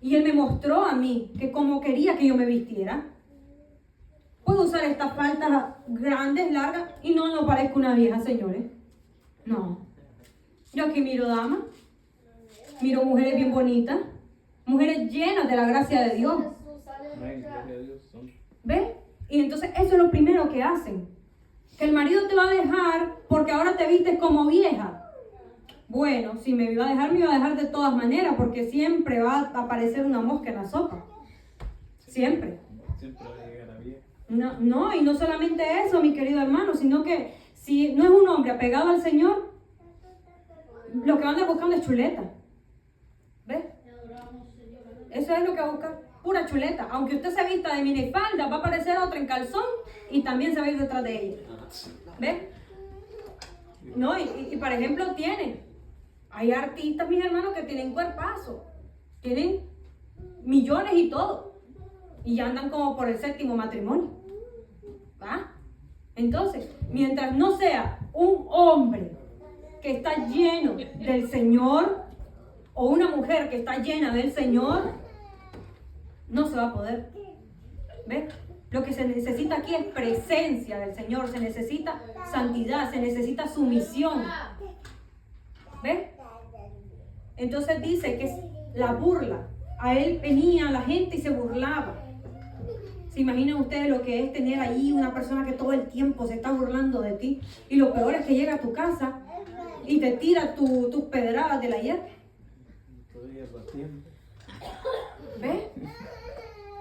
Y Él me mostró a mí que cómo quería que yo me vistiera. Puedo usar estas faldas grandes, largas, y no parezco una vieja, señores. No. Yo aquí miro damas, miro mujeres bien bonitas, mujeres llenas de la gracia de Dios. Amén, gloria a Dios. ¿Ves? Y entonces eso es lo primero que hacen. Que el marido te va a dejar porque ahora te vistes como vieja. Bueno, si me iba a dejar, me iba a dejar de todas maneras, porque siempre va a aparecer una mosca en la sopa. Siempre. Siempre va a llegar a vieja. No, y no solamente eso, mi querido hermano, sino que si no es un hombre apegado al Señor, lo que van a buscando es chuleta. ¿Ves? Eso es lo que va a buscar, pura chuleta. Aunque usted se vista de minifalda, va a aparecer otra en calzón y también se va a ir detrás de ella. ¿Ves? No, y por ejemplo hay artistas, mis hermanos, que tienen cuerpazo, tienen millones y todo. Y ya andan como por el 7º matrimonio. ¿Va? Entonces, mientras no sea un hombre que está lleno del Señor o una mujer que está llena del Señor, no se va a poder. ¿Ves? Lo que se necesita aquí es presencia del Señor, se necesita santidad, se necesita sumisión. ¿Ves? Entonces dice que es la burla. A él venía la gente y se burlaba. ¿Se imaginan ustedes lo que es tener ahí una persona que todo el tiempo se está burlando de ti? Y lo peor es que llega a tu casa y te tira tus pedradas del ayer. ¿Ves?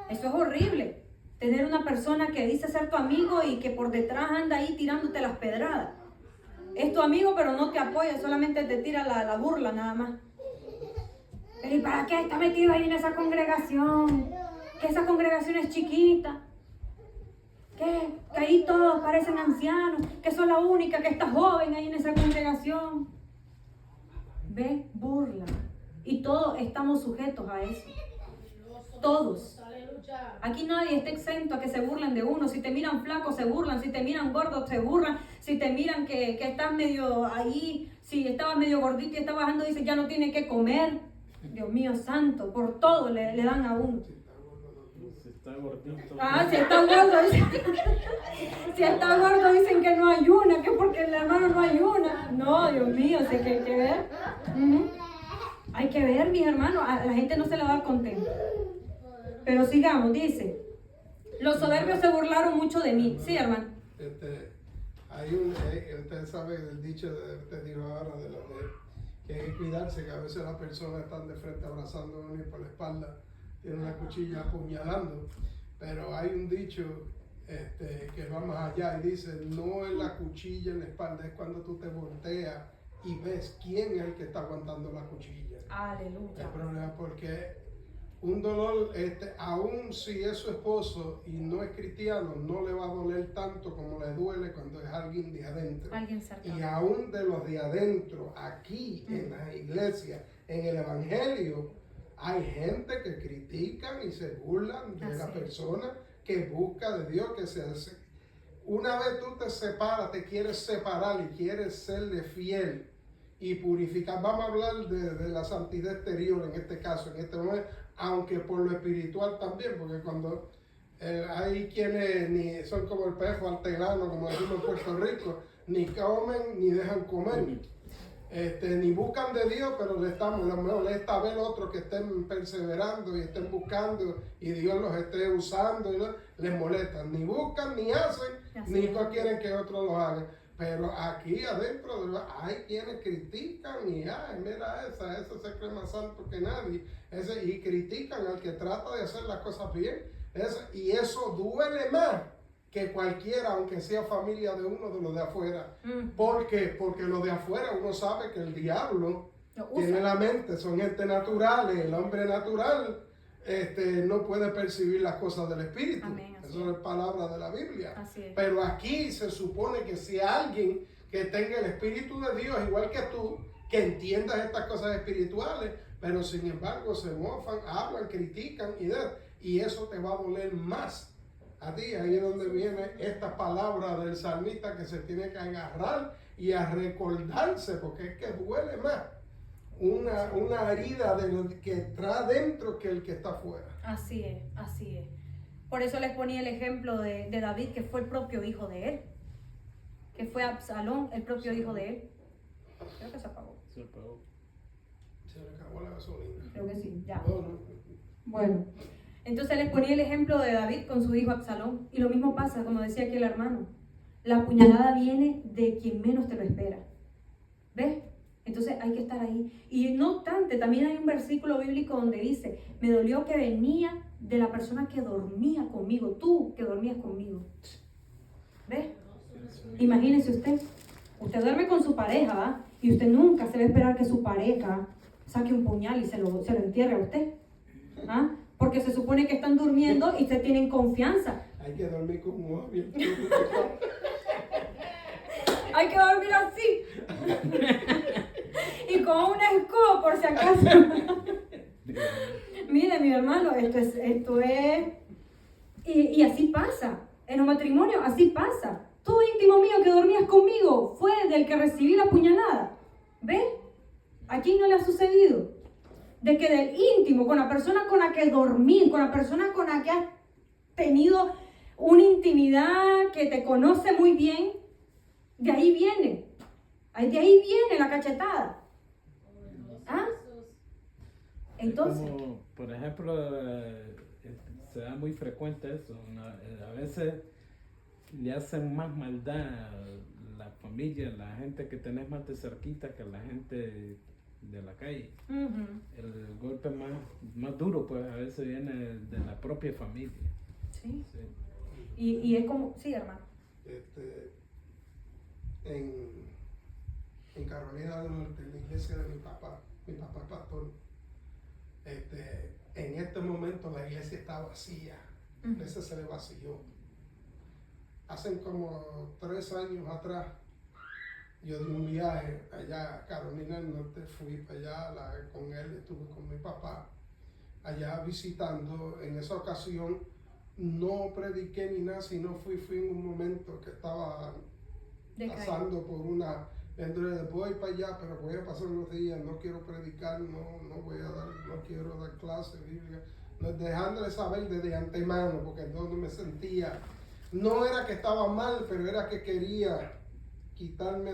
Eso es horrible. Tener una persona que dice ser tu amigo y que por detrás anda ahí tirándote las pedradas. Es tu amigo pero no te apoya, solamente te tira la burla nada más. Pero ¿y para qué está metido ahí en esa congregación? Que esa congregación es chiquita. Que ahí todos parecen ancianos. Que son la única que está joven ahí en esa congregación. Ve, burla. Y todos estamos sujetos a eso. Todos. Aquí nadie está exento a que se burlen de uno. Si te miran flaco, se burlan. Si te miran gordo, se burlan. Si te miran que estás medio ahí, si estabas medio gordito y estás bajando, dicen ya no tiene que comer. Dios mío santo, por todo le dan a uno. Si está gordito. Si está gordo, si está gordo dicen que no ayuna, que porque el hermano no ayuna. No, Dios mío, sé que hay que ver. Hay que ver, mis hermanos, a la gente no se le va a dar contento. Pero sigamos, dice, los soberbios se burlaron mucho de mí. Sí, hermano. Usted sabe el dicho de usted dijo ahora de que hay que cuidarse, que a veces las personas están de frente abrazando a uno y por la espalda tienen una cuchilla apuñalando. Pero hay un dicho que va más allá y dice, no es la cuchilla en la espalda, es cuando tú te volteas y ves quién es el que está aguantando la cuchilla. Aleluya. El problema porque un dolor, aun si es su esposo y no es cristiano, no le va a doler tanto como le duele cuando es alguien de adentro. Alguien cercano. Y aún de los de adentro, aquí en la iglesia, en el evangelio, hay gente que critican y se burlan de la persona que busca de Dios, que se hace. Una vez tú te separas, te quieres separar y quieres serle fiel y purificar. Vamos a hablar de la santidad exterior en este caso, en este momento, aunque por lo espiritual también, porque cuando hay quienes ni son como el pejo artelano, como decimos en Puerto Rico, ni comen ni dejan comer. Ni buscan de Dios, pero les molesta ver otros que estén perseverando y estén buscando y Dios los esté usando y les molesta. Ni buscan, ni hacen, ni no quieren que otros lo hagan. Pero aquí adentro hay quienes critican y mira ese se cree más santo que nadie. Y critican al que trata de hacer las cosas bien. Y eso duele más que cualquiera, aunque sea familia de uno de los de afuera. ¿Por qué? Porque los de afuera uno sabe que el diablo tiene la mente, son gente natural, el hombre natural no puede percibir las cosas del espíritu. Amén, eso es palabra de la Biblia. Así es. Pero aquí se supone que si alguien que tenga el espíritu de Dios, igual que tú, que entiendas estas cosas espirituales, pero sin embargo se mofan, hablan, critican y eso te va a doler más a ti. Ahí es donde viene esta palabra del salmista, que se tiene que agarrar y a recordarse, porque es que duele más una herida de lo que trae dentro que el que está afuera. Así es, así es. Por eso les ponía el ejemplo de David, que fue el propio hijo de él, que fue Absalón, el propio hijo de él. Creo que se apagó. Se apagó. Se le acabó la gasolina. Creo que sí, ya. No. Bueno, entonces les ponía el ejemplo de David con su hijo Absalón. Y lo mismo pasa, como decía aquí el hermano. La puñalada viene de quien menos te lo espera. ¿Ves? Entonces hay que estar ahí. Y no obstante, también hay un versículo bíblico donde dice, me dolió que venía de la persona que dormía conmigo, tú que dormías conmigo. ¿Ves? Imagínese usted duerme con su pareja, ¿va? Y usted nunca se va a esperar que su pareja saque un puñal y se lo entierre a usted. ¿Ah? Porque se supone que están durmiendo y se tienen confianza. Hay que dormir con un ojo abierto. Hay que dormir así. Y con una escoba por si acaso. Mire, mi hermano, esto es... Y así pasa. En los matrimonios, así pasa. Tú, íntimo mío, que dormías conmigo, fue del que recibí la puñalada. ¿Ves? ¿A quién no le ha sucedido? De que del íntimo, con la persona con la que dormí, con la persona con la que has tenido una intimidad, que te conoce muy bien, de ahí viene la cachetada. ¿Ah? Entonces, como, por ejemplo, se da muy frecuente eso. A veces le hacen más maldad a la familia, la gente que tenés más de cerquita que la gente de la calle. El golpe más duro, pues a veces viene de la propia familia. Sí. Y es como, sí, hermano. En Carolina del Norte, en la iglesia de mi papá es pastor. En este momento la iglesia está vacía. La iglesia se le vació. Hace como 3 años atrás, yo di un viaje allá a Carolina del Norte, fui para allá con él, estuve con mi papá allá visitando. En esa ocasión no prediqué ni nada, sino fui en un momento que estaba pasando por una... Entonces voy para allá, pero voy a pasar unos días, no quiero predicar, no quiero dar clase bíblica, dejándole saber desde antemano, porque entonces me sentía, no era que estaba mal, pero era que quería quitarme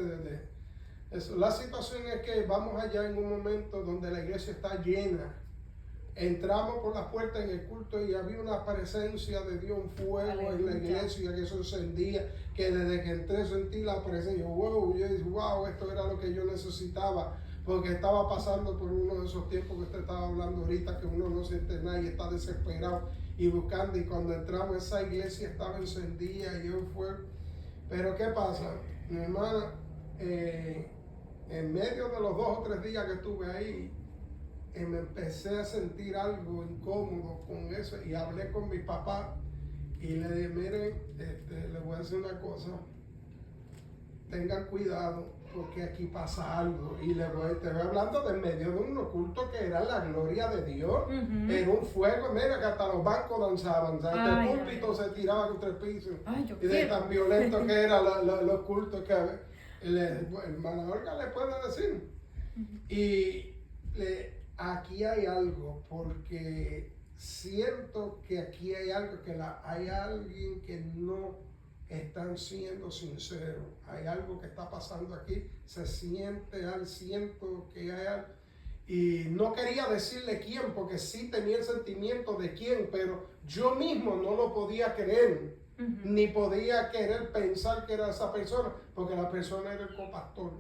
La situación es que vamos allá en un momento donde la iglesia está llena. Entramos por la puerta en el culto y había una presencia de Dios, un fuego en la iglesia que se encendía, que desde que entré sentí la presencia. Wow, yo dije, wow, esto era lo que yo necesitaba, porque estaba pasando por uno de esos tiempos que usted estaba hablando ahorita, que uno no siente nada y está desesperado y buscando, y cuando entramos esa iglesia estaba encendida y un fuego. Pero ¿qué pasa? Mi hermana, en medio de los 2 o 3 días que estuve ahí, me empecé a sentir algo incómodo con eso y hablé con mi papá y le dije, miren, le voy a decir una cosa, tengan cuidado porque aquí pasa algo, y te voy hablando de medio de un oculto que era la gloria de Dios, era un fuego, mira que hasta los bancos danzaban, el púlpito se tiraba contra el piso, y de tan violento que era los cultos que el hermano Olga le puede decir. Y aquí hay algo, porque siento que aquí hay algo, que hay alguien que no están siendo sinceros. Hay algo que está pasando aquí, siento que hay algo. Y no quería decirle quién, porque sí tenía el sentimiento de quién, pero yo mismo no lo podía creer, ni podía querer pensar que era esa persona, porque la persona era el copastor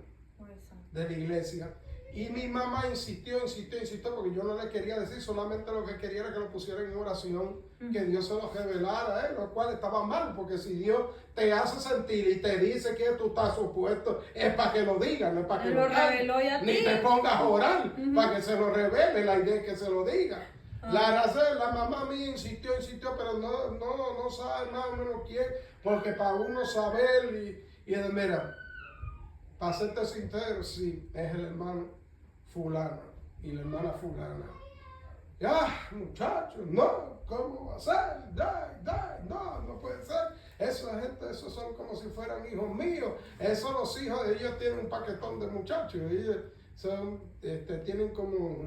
de la iglesia. Y mi mamá insistió, porque yo no le quería decir, solamente lo que quería era que lo pusiera en oración, que Dios se lo revelara, lo cual estaba mal, porque si Dios te hace sentir y te dice que tú estás supuesto, es para que lo digas, no es para que lo calles, ni te pongas a orar, para que se lo revele, la idea es que se lo diga. La mamá mía insistió, pero no sabe más o menos quién, porque para uno saber, y mira, para serte sincero, sí, es el hermano fulano y la hermana fulana. Ya, muchachos, no, ¿cómo va a ser? No puede ser. Esa gente, esos son como si fueran hijos míos. Esos los hijos de ellos tienen un paquetón de muchachos. Ellos tienen como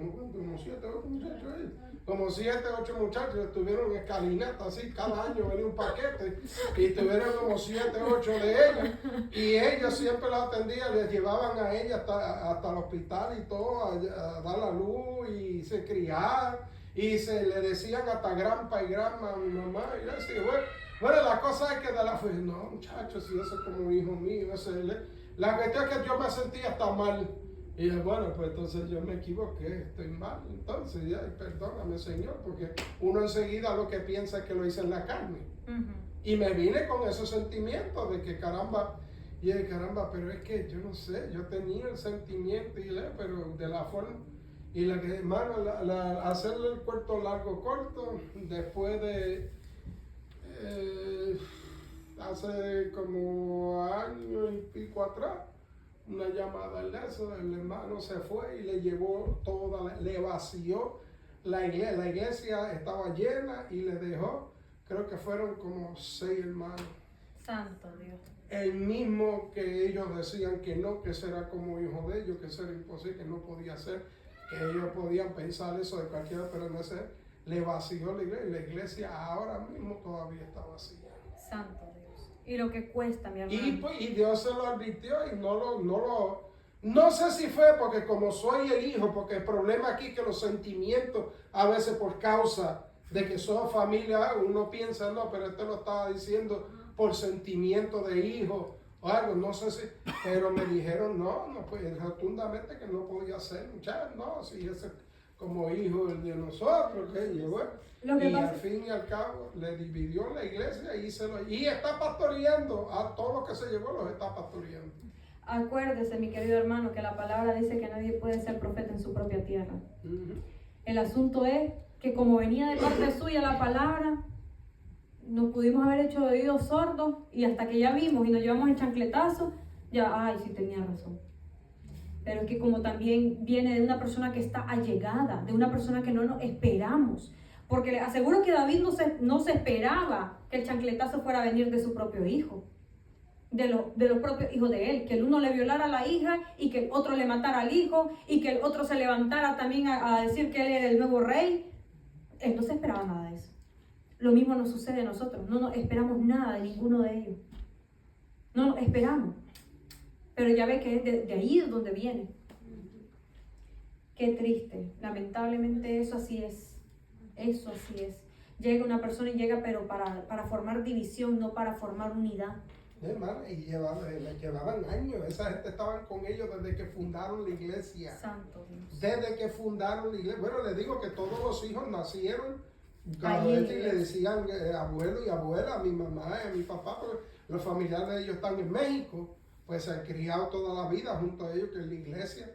7 o 8 muchachos ahí. Como 7 o 8 muchachos estuvieron en escalinata, así, cada año venía un paquete y tuvieron como 7 o 8 de ellos, y ellos siempre las atendían, les llevaban a ella hasta el hospital y todo, a dar la luz y se criaban, y se le decían hasta granpa y granma a mi mamá, y yo decía, bueno, la cosa es que de la fe, no muchachos, si eso es como un hijo mío, la cuestión es que yo me sentía hasta mal. Y bueno, pues entonces yo me equivoqué, estoy mal, entonces ya, perdóname Señor, porque uno enseguida lo que piensa es que lo hice en la carne. Y me vine con esos sentimientos de que caramba, pero es que yo no sé, yo tenía el sentimiento, pero de la forma, y la que, hermano, hacerle el cuento largo corto, después de, hace como año y pico atrás, una llamada en eso, el hermano se fue y le llevó le vació la iglesia estaba llena y le dejó, creo que fueron como 6 hermanos. Santo Dios. El mismo que ellos decían que no, que ese era como hijo de ellos, que eso era imposible, que no podía ser, que ellos podían pensar eso de cualquiera, pero no sé, le vació la iglesia, y la iglesia ahora mismo todavía está vacía. Santo Dios. Y lo que cuesta, mi hermano. Y Dios se lo advirtió y no sé si fue porque como soy el hijo, porque el problema aquí es que los sentimientos a veces por causa de que son familia, uno piensa, no, pero este lo estaba diciendo por sentimiento de hijo o algo, no sé si, pero me dijeron no, pues rotundamente que no podía ser, muchachos, no, si ese como hijo de nosotros, que llegó. Y al fin y al cabo le dividió la iglesia y está pastoreando a todos los que se llevó, los está pastoreando. Acuérdese, mi querido hermano, que la palabra dice que nadie puede ser profeta en su propia tierra. El asunto es que como venía de parte suya la palabra, nos pudimos haber hecho oídos sordos y hasta que ya vimos y nos llevamos el chancletazo, ya, sí tenía razón. Pero es que como también viene de una persona que está allegada, de una persona que no nos esperamos. Porque le aseguro que David no se esperaba que el chancletazo fuera a venir de su propio hijo. De los propios hijos de él. Que el uno le violara a la hija y que el otro le matara al hijo y que el otro se levantara también a decir que él era el nuevo rey. Él no se esperaba nada de eso. Lo mismo nos sucede a nosotros. No nos esperamos nada de ninguno de ellos. No nos esperamos. Pero ya ve que es de ahí es donde viene. Qué triste. Lamentablemente eso así es. Eso así es. Llega una persona y llega pero para formar división, no para formar unidad. Hermano, y llevaban años. Esa gente estaban con ellos desde que fundaron la iglesia. Santo Dios. Desde que fundaron la iglesia. Bueno, les digo que todos los hijos nacieron. Cada Ahí en vez la le iglesia. decían abuelo y abuela, a mi mamá y a mi papá, porque los familiares de ellos están en México. Pues se han criado toda la vida junto a ellos que en la iglesia.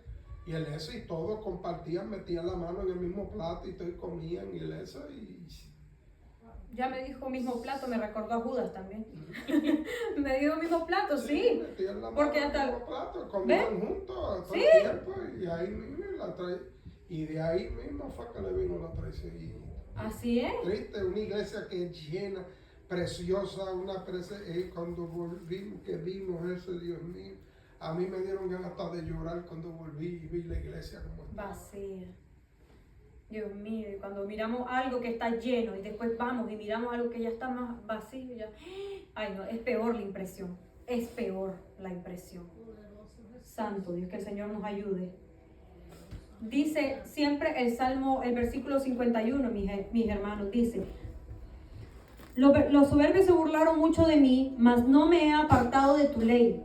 Y el eso y todos compartían, metían la mano en el mismo plato y todos comían y el eso y... Ya me dijo mismo plato, me recordó a Judas también. Me dijo mismo plato, sí. Metían la mano Porque en hasta- el mismo plato, comían juntos todo Sí. el tiempo y ahí mismo y de ahí mismo fue que le vino la traición. Y Así es. triste, una iglesia que es llena, preciosa, cuando volvimos, que vimos eso, Dios mío, a mí me dieron ganas hasta de llorar cuando volví y vi la iglesia como estaba. Vacía. Dios mío, y cuando miramos algo que está lleno y después vamos y miramos algo que ya está más vacío, ya... Ay no, es peor la impresión. Es peor la impresión. Santo Dios, que el Señor nos ayude. Dice siempre el Salmo, el versículo 51, mis hermanos, dice: los soberbios se burlaron mucho de mí, mas no me he apartado de tu ley.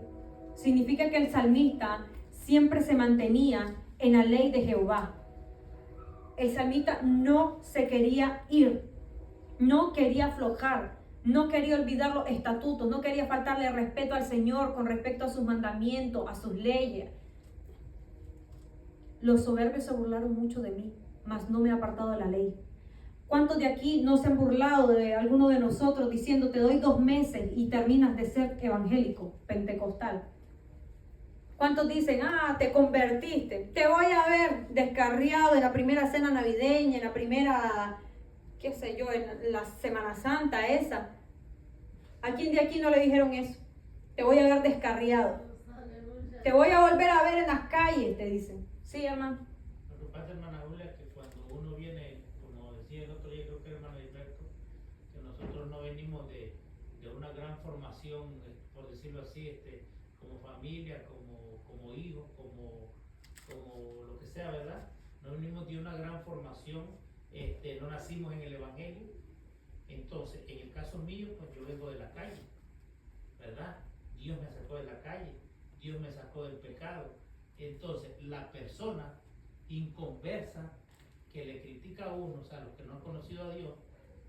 Significa que el salmista siempre se mantenía en la ley de Jehová. El salmista no se quería ir, no quería aflojar, no quería olvidar los estatutos, no quería faltarle respeto al Señor con respecto a sus mandamientos, a sus leyes. Los soberbios se burlaron mucho de mí, mas no me he apartado de la ley. ¿Cuántos de aquí no se han burlado de alguno de nosotros diciendo te doy 2 meses y terminas de ser evangélico, pentecostal? ¿Cuántos dicen, te convertiste? Te voy a ver descarriado en la primera cena navideña, en la primera, qué sé yo, en la Semana Santa esa. ¿A quién de aquí no le dijeron eso? Te voy a ver descarriado. Te voy a volver a ver en las calles, te dicen. Sí, hermano. Lo que pasa, hermana Julia, que cuando uno viene, como decía el otro día, creo que el hermano Gilberto, que nosotros no venimos de una gran formación, por decirlo así, como familia, como hijos, como lo que sea, ¿verdad? No venimos de una gran formación, no nacimos en el Evangelio. Entonces, en el caso mío, pues yo vengo de la calle, ¿verdad? Dios me sacó de la calle, Dios me sacó del pecado. Entonces, la persona inconversa que le critica a uno, o sea, los que no han conocido a Dios,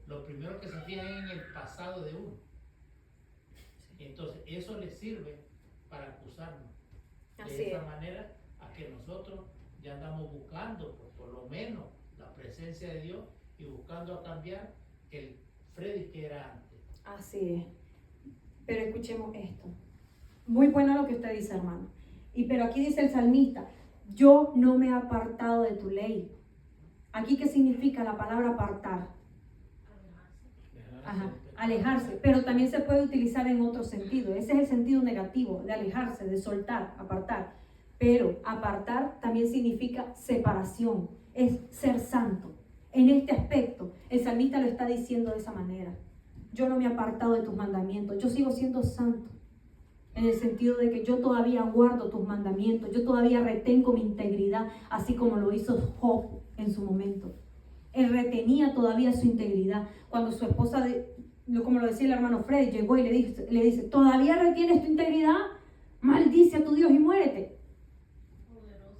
lo primero que se fijan es en el pasado de uno. Entonces, eso le sirve para acusarnos. Así De esa es. manera, a que nosotros ya andamos buscando, pues, por lo menos, la presencia de Dios y buscando a cambiar el Freddy que era antes. Así es. Pero escuchemos esto. Muy bueno lo que usted dice, hermano. Pero aquí dice el salmista, yo no me he apartado de tu ley. Aquí, ¿qué significa la palabra apartar? Ajá, alejarse, pero también se puede utilizar en otro sentido. Ese es el sentido negativo, de alejarse, de soltar, apartar. Pero apartar también significa separación, es ser santo. En este aspecto, el salmista lo está diciendo de esa manera. Yo no me he apartado de tus mandamientos, yo sigo siendo santo. En el sentido de que yo todavía guardo tus mandamientos, yo todavía retengo mi integridad, así como lo hizo Job en su momento. Él retenía todavía su integridad. Cuando su esposa, como lo decía el hermano Freddy, llegó y le dice, ¿todavía retienes tu integridad? Maldice a tu Dios y muérete.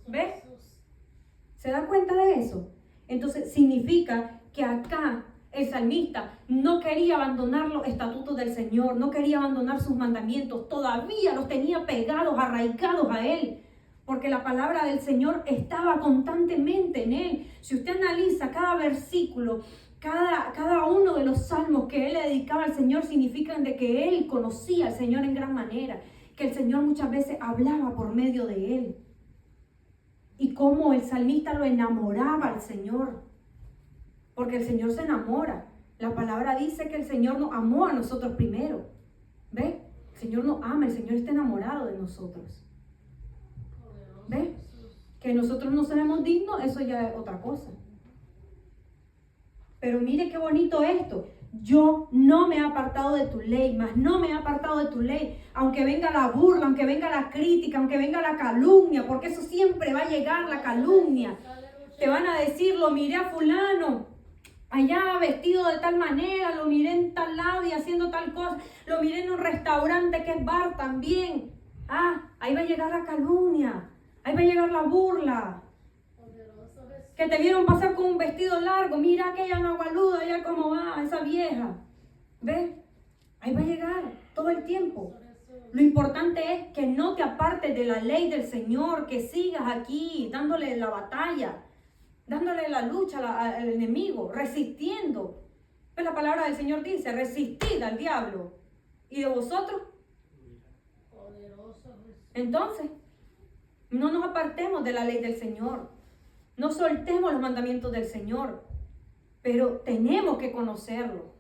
¿Ves? ¿Se da cuenta de eso? Entonces significa que acá el salmista no quería abandonar los estatutos del Señor, no quería abandonar sus mandamientos, todavía los tenía pegados, arraigados a él. Porque la palabra del Señor estaba constantemente en él. Si usted analiza cada versículo, cada uno de los salmos que él le dedicaba al Señor, significan de que él conocía al Señor en gran manera. Que el Señor muchas veces hablaba por medio de él. Y cómo el salmista lo enamoraba al Señor. Porque el Señor se enamora. La palabra dice que el Señor nos amó a nosotros primero. ¿Ve? El Señor nos ama, el Señor está enamorado de nosotros. ¿Ve? Que nosotros no seremos dignos, eso ya es otra cosa. Pero mire qué bonito esto. yo no me he apartado de tu ley, mas no me he apartado de tu ley, aunque venga la burla, aunque venga la crítica, aunque venga la calumnia, porque eso siempre va a llegar, la calumnia. Te van a decir, lo miré a fulano, allá vestido de tal manera, lo miré en tal lado y haciendo tal cosa, lo miré en un restaurante que es bar también. Ah, ahí va a llegar la calumnia, ahí va a llegar la burla. Que te vieron pasar con un vestido largo, mira aquella nagualuda, allá cómo va, esa vieja. ¿Ves? Ahí va a llegar todo el tiempo. Lo importante es que no te apartes de la ley del Señor, que sigas aquí dándole la batalla, dándole la lucha al enemigo, resistiendo. Pues la palabra del Señor dice, resistid al diablo. ¿Y de vosotros? Entonces, no nos apartemos de la ley del Señor. No soltemos los mandamientos del Señor, pero tenemos que conocerlo.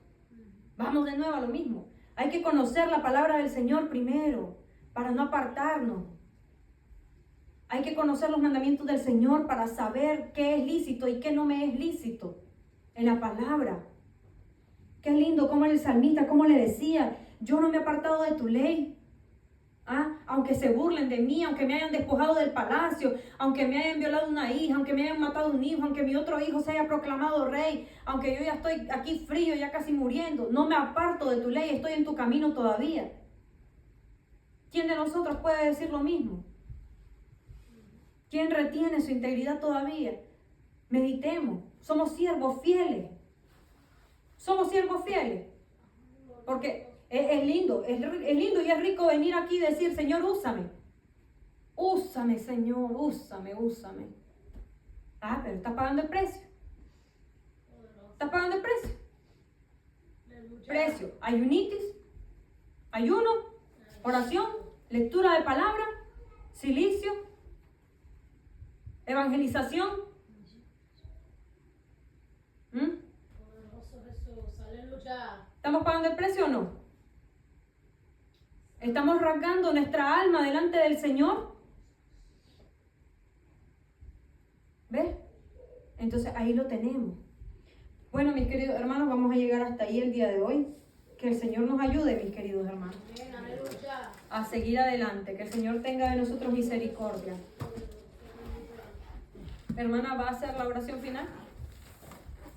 Vamos de nuevo a lo mismo. Hay que conocer la palabra del Señor primero, para no apartarnos. Hay que conocer los mandamientos del Señor para saber qué es lícito y qué no me es lícito en la palabra. Qué lindo como el salmista, como le decía, yo no me he apartado de tu ley. Aunque se burlen de mí, aunque me hayan despojado del palacio, aunque me hayan violado una hija, aunque me hayan matado un hijo, aunque mi otro hijo se haya proclamado rey, aunque yo ya estoy aquí frío, ya casi muriendo, no me aparto de tu ley, estoy en tu camino todavía. ¿Quién de nosotros puede decir lo mismo? ¿Quién retiene su integridad todavía? Meditemos, somos siervos fieles. Somos siervos fieles. Porque es lindo y es rico venir aquí y decir, Señor, úsame. Úsame, Señor, úsame. Pero estás pagando el precio. ¿Estás pagando el precio? Precio, ayunitis, ayuno, oración, lectura de palabra, silicio, evangelización. ¿Estamos pagando el precio o no? ¿Estamos rasgando nuestra alma delante del Señor? ¿Ves? Entonces ahí lo tenemos. Bueno, mis queridos hermanos, vamos a llegar hasta ahí el día de hoy. Que el Señor nos ayude, mis queridos hermanos, a seguir adelante. Que el Señor tenga de nosotros misericordia. Hermana, ¿va a hacer la oración final?